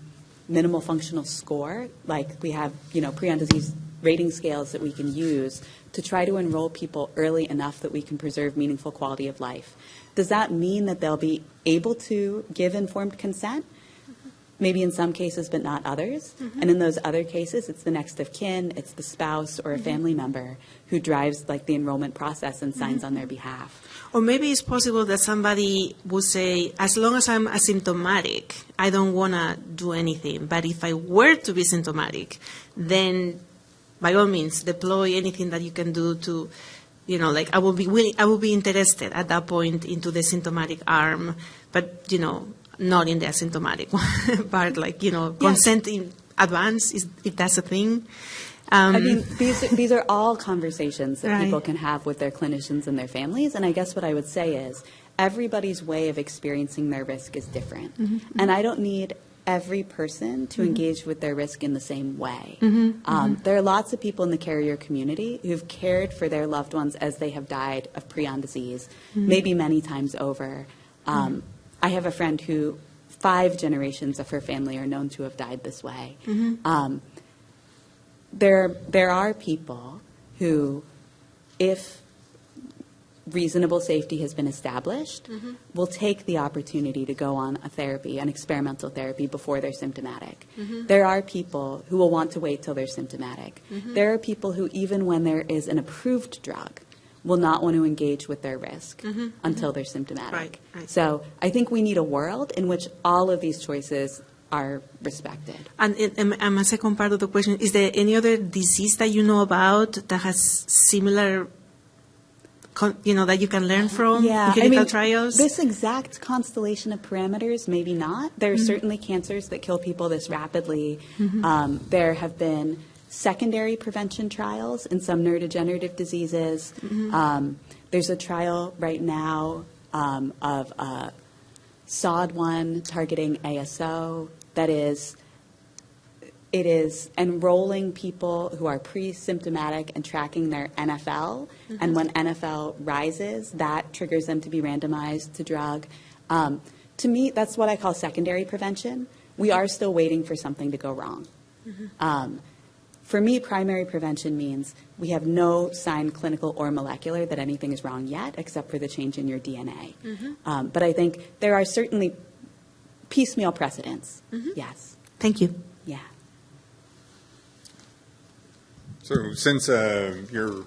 S2: minimal functional score, like we have, prion disease rating scales that we can use to try to enroll people early enough that we can preserve meaningful quality of life. Does that mean that they'll be able to give informed consent? Maybe in some cases, but not others. And in those other cases, it's the next of kin, it's the spouse or a family member who drives the enrollment process and signs on their behalf.
S4: Or maybe it's possible that somebody would say, as long as I'm asymptomatic, I don't want to do anything. But if I were to be symptomatic, then by all means, deploy anything that you can do to, I will be interested at that point into the symptomatic arm, but, not in the asymptomatic part, consent in advance, if that's a thing.
S2: I mean, these are all conversations that people can have with their clinicians and their families. And I guess what I would say is everybody's way of experiencing their risk is different. And I don't need every person to engage with their risk in the same way. There are lots of people in the carrier community who've cared for their loved ones as they have died of prion disease, maybe many times over. I have a friend who 5 generations of her family are known to have died this way. There are people who, if reasonable safety has been established, will take the opportunity to go on a therapy, an experimental therapy, before they're symptomatic. There are people who will want to wait till they're symptomatic. There are people who, even when there is an approved drug, will not want to engage with their risk until they're symptomatic.
S4: Right.
S2: So I think we need a world in which all of these choices are respected.
S4: And my second part of the question, is there any other disease that you know about that has similar, that you can learn from in clinical trials?
S2: This exact constellation of parameters, maybe not. There are certainly cancers that kill people this rapidly. There have been secondary prevention trials in some neurodegenerative diseases. There's a trial right now of SOD1 targeting ASO that is enrolling people who are pre-symptomatic and tracking their NFL. And when NFL rises, that triggers them to be randomized to drug. To me, that's what I call secondary prevention. We are still waiting for something to go wrong. For me, primary prevention means we have no sign, clinical or molecular, that anything is wrong yet, except for the change in your DNA. But I think there are certainly piecemeal precedents. Yes.
S4: Thank you.
S2: Yeah.
S5: So since you're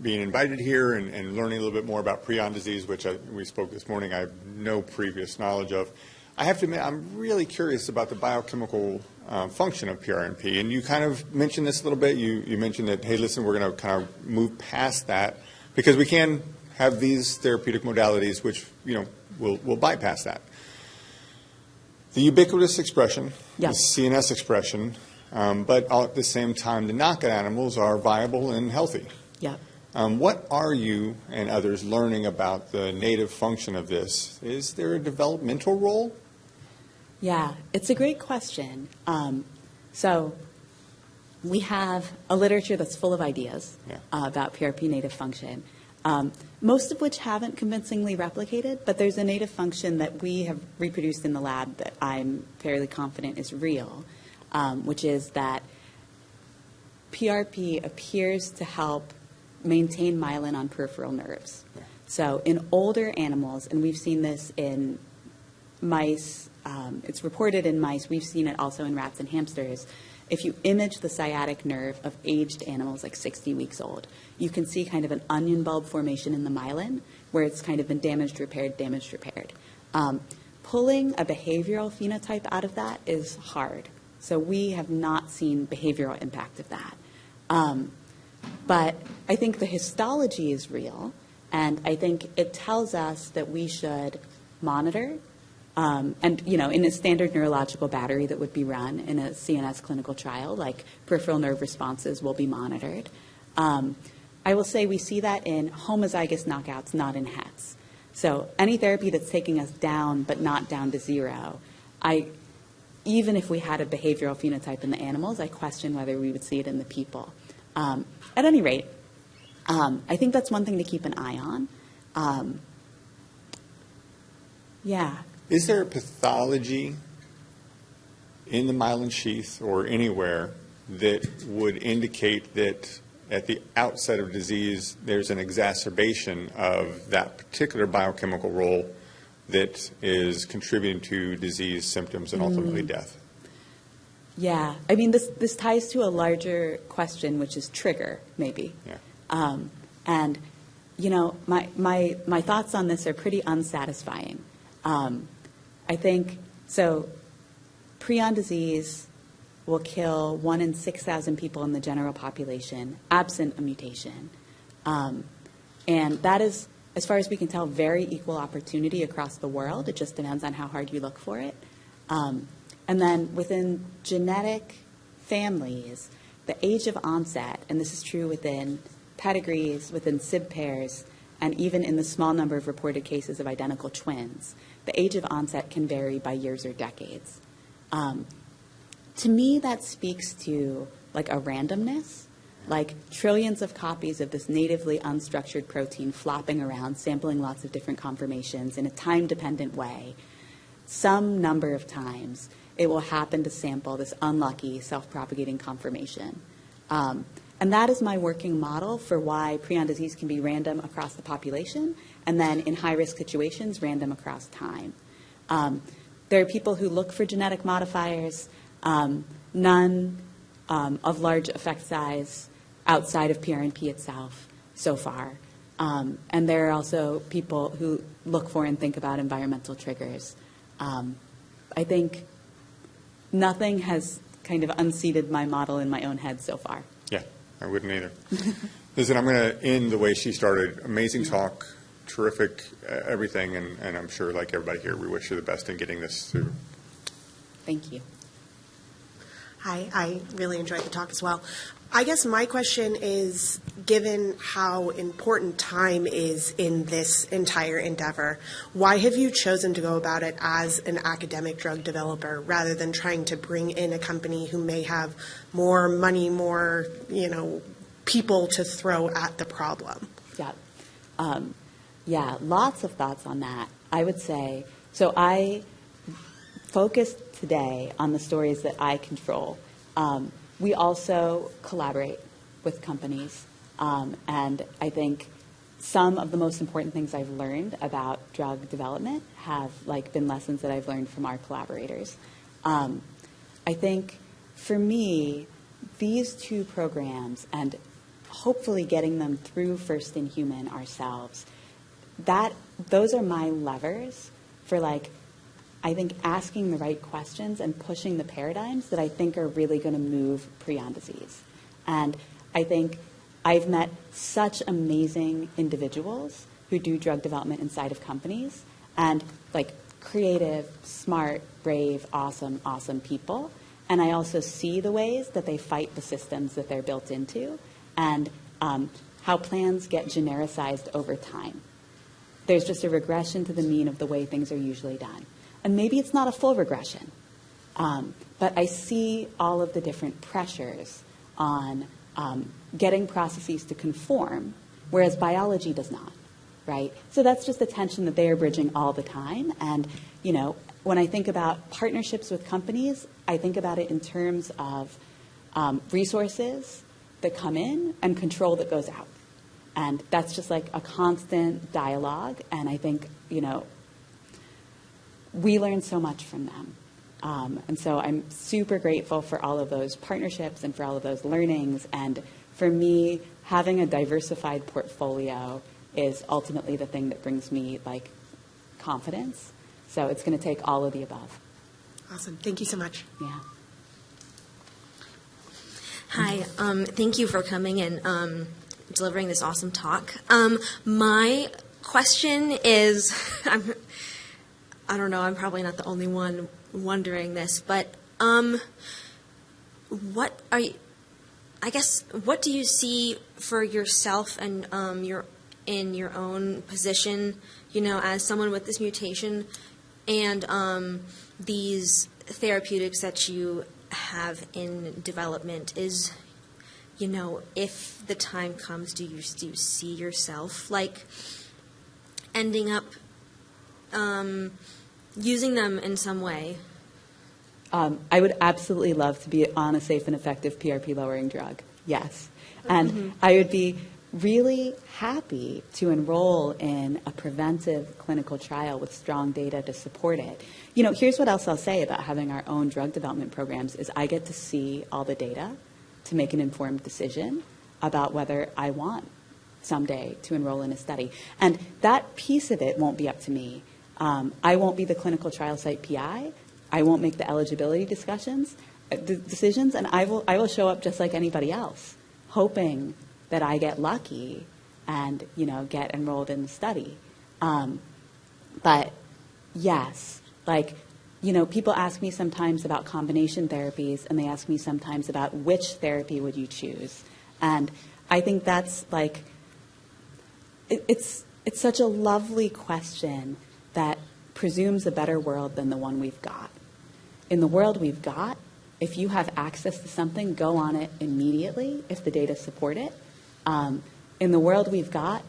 S5: being invited here and learning a little bit more about prion disease, which we spoke this morning, I have no previous knowledge of, I have to admit I'm really curious about the biochemical function of PRNP. And you kind of mentioned this a little bit. You mentioned that, hey, listen, we're going to kind of move past that because we can have these therapeutic modalities which, will bypass that. The ubiquitous expression, the CNS expression, but at the same time, the knockout animals are viable and healthy.
S2: Yeah.
S5: What are you and others learning about the native function of this? Is there a developmental role?
S2: Yeah, it's a great question. So we have a literature that's full of ideas about PRP native function, most of which haven't convincingly replicated, but there's a native function that we have reproduced in the lab that I'm fairly confident is real, which is that PRP appears to help maintain myelin on peripheral nerves. So in older animals, and we've seen this in mice, it's reported in mice, we've seen it also in rats and hamsters. If you image the sciatic nerve of aged animals, like 60 weeks old, you can see kind of an onion bulb formation in the myelin where it's kind of been damaged, repaired. Pulling a behavioral phenotype out of that is hard. So we have not seen behavioral impact of that. But I think the histology is real, And I think it tells us that we should monitor, and, you know, in a standard neurological battery that would be run in a CNS clinical trial, like peripheral nerve responses will be monitored. I will say we see that in homozygous knockouts, not in hets. So any therapy that's taking us down but not down to zero, even if we had a behavioral phenotype in the animals, I question whether we would see it in the people. At any rate, I think that's one thing to keep an eye on. Yeah.
S5: Is there a pathology in the myelin sheath or anywhere that would indicate that at the outset of disease there's an exacerbation of that particular biochemical role that is contributing to disease symptoms and ultimately death?
S2: Yeah. I mean, this ties to a larger question, which is trigger, maybe.
S5: Yeah.
S2: And, you know, my thoughts on this are pretty unsatisfying. I think, so prion disease will kill 1 in 6,000 people in the general population, absent a mutation. And that is, as far as we can tell, very equal opportunity across the world. It just depends on how hard you look for it. And then within genetic families, the age of onset, and this is true within pedigrees, within SIB pairs, and even in the small number of reported cases of identical twins, the age of onset can vary by years or decades. To me, that speaks to like a randomness, like trillions of copies of this natively unstructured protein flopping around, sampling lots of different conformations in a time-dependent way. Some number of times, it will happen to sample this unlucky self-propagating conformation. And that is my working model for why prion disease can be random across the population, and then in high-risk situations, random across time. There are people who look for genetic modifiers, none of large effect size outside of PRNP itself so far. And there are also people who look for and think about environmental triggers. I think nothing has kind of unseated my model in my own head so far.
S5: Yeah, I wouldn't either. Listen, I'm going to end the way she started. Amazing talk, terrific everything, and I'm sure, like everybody here, we wish you the best in getting this through.
S2: Thank you.
S6: Hi, I really enjoyed the talk as well. I guess my question is, given how important time is in this entire endeavor, why have you chosen to go about it as an academic drug developer rather than trying to bring in a company who may have more money, more, people to throw at the problem?
S2: Yeah, lots of thoughts on that. I would say, so I focused today on the stories that I control. We also collaborate with companies, and I think some of the most important things I've learned about drug development have been lessons that I've learned from our collaborators. I think for me, these two programs and hopefully getting them through first in human ourselves, those are my levers for I think asking the right questions and pushing the paradigms that I think are really going to move prion disease. And I think I've met such amazing individuals who do drug development inside of companies, and creative, smart, brave, awesome people. And I also see the ways that they fight the systems that they're built into, and how plans get genericized over time. There's just a regression to the mean of the way things are usually done. And maybe it's not a full regression, but I see all of the different pressures on getting processes to conform, whereas biology does not, right? So that's just a tension that they are bridging all the time. And, when I think about partnerships with companies, I think about it in terms of resources that come in and control that goes out. And that's just a constant dialogue. And I think, we learn so much from them. And so I'm super grateful for all of those partnerships and for all of those learnings. And for me, having a diversified portfolio is ultimately the thing that brings me confidence. So it's going to take all of the above.
S6: Awesome. Thank you so much.
S2: Yeah.
S7: Hi. Thank you for coming and delivering this awesome talk. My question is, I don't know, I'm probably not the only one wondering this, but what do you see for yourself and in your own position, as someone with this mutation, and these therapeutics that you have in development is, if the time comes, do you see yourself ending up using them in some way?
S2: I would absolutely love to be on a safe and effective PRP lowering drug. Yes. And I would be really happy to enroll in a preventive clinical trial with strong data to support it. Here's what else I'll say about having our own drug development programs is I get to see all the data to make an informed decision about whether I want someday to enroll in a study. And that piece of it won't be up to me. I won't be the clinical trial site PI. I won't make the eligibility decisions, and I will show up just like anybody else, hoping that I get lucky and, get enrolled in the study. But yes, people ask me sometimes about combination therapies, and they ask me sometimes about which therapy would you choose. And I think that's it's such a lovely question that presumes a better world than the one we've got. In the world we've got, if you have access to something, go on it immediately if the data support it. In the world we've got,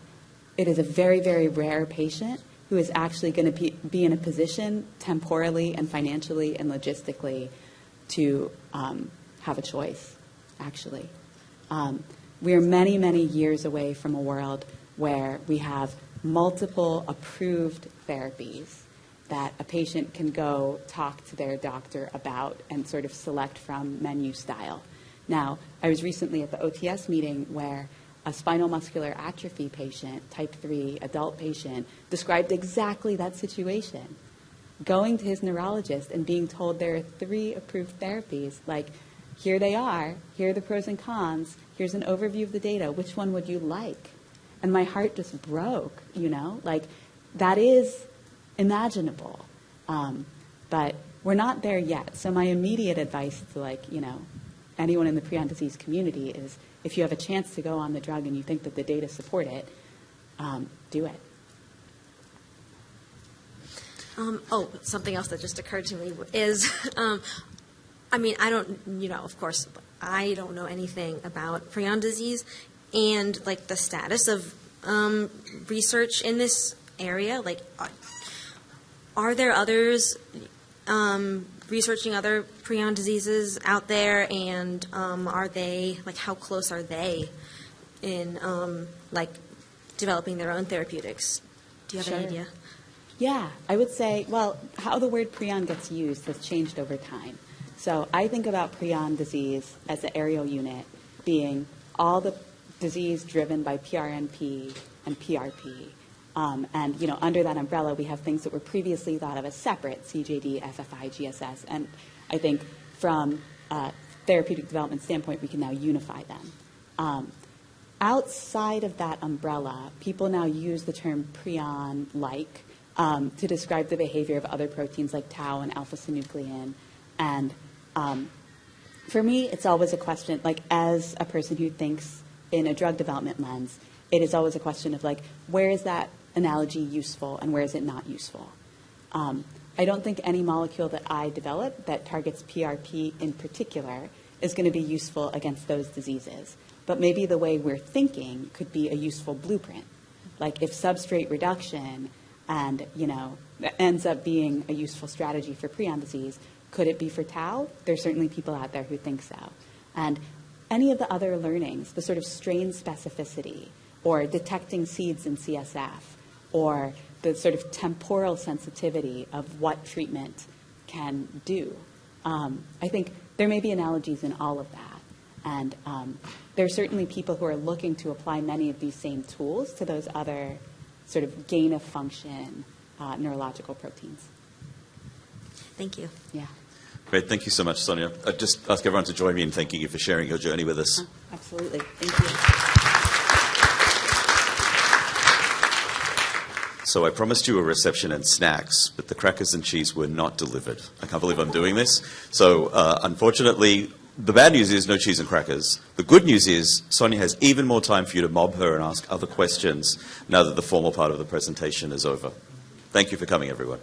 S2: it is a very, very rare patient who is actually going to be in a position temporally and financially and logistically to have a choice, actually. We are many, many years away from a world where we have multiple approved therapies that a patient can go talk to their doctor about and sort of select from menu style. Now, I was recently at the OTS meeting where a spinal muscular atrophy patient, type 3 adult patient, described exactly that situation. Going to his neurologist and being told there are 3 approved therapies, here they are, here are the pros and cons, here's an overview of the data, which one would you like? And my heart just broke, that is imaginable. But we're not there yet. So my immediate advice to anyone in the prion disease community is if you have a chance to go on the drug and you think that the data support it, do it.
S7: Something else that just occurred to me is, I don't, of course, I don't know anything about prion disease and the status of research in this area. Are there others researching other prion diseases out there, and are they, how close are they in, developing their own therapeutics? Do you have any idea?
S2: Yeah, I would say, how the word prion gets used has changed over time. So I think about prion disease as the aerial unit being all the disease driven by PRNP and PRP. And, under that umbrella, we have things that were previously thought of as separate, CJD, FFI, GSS. And I think from a therapeutic development standpoint, we can now unify them. Outside of that umbrella, people now use the term prion-like to describe the behavior of other proteins like tau and alpha-synuclein. And for me, it's always a question, as a person who thinks in a drug development lens, it is always a question of where is that analogy useful and where is it not useful? I don't think any molecule that I develop that targets PRP in particular is going to be useful against those diseases. But maybe the way we're thinking could be a useful blueprint. If substrate reduction and, ends up being a useful strategy for prion disease, could it be for tau? There's certainly people out there who think so. And any of the other learnings, the sort of strain specificity, or detecting seeds in CSF, or the sort of temporal sensitivity of what treatment can do. I think there may be analogies in all of that. And there are certainly people who are looking to apply many of these same tools to those other sort of gain-of-function neurological proteins.
S7: Thank you.
S2: Yeah.
S1: Great. Thank you so much, Sonia. I'd just ask everyone to join me in thanking you for sharing your journey with us.
S2: Absolutely. Thank you.
S1: So I promised you a reception and snacks, but the crackers and cheese were not delivered. I can't believe I'm doing this. So unfortunately, the bad news is no cheese and crackers. The good news is Sonia has even more time for you to mob her and ask other questions now that the formal part of the presentation is over. Thank you for coming, everyone.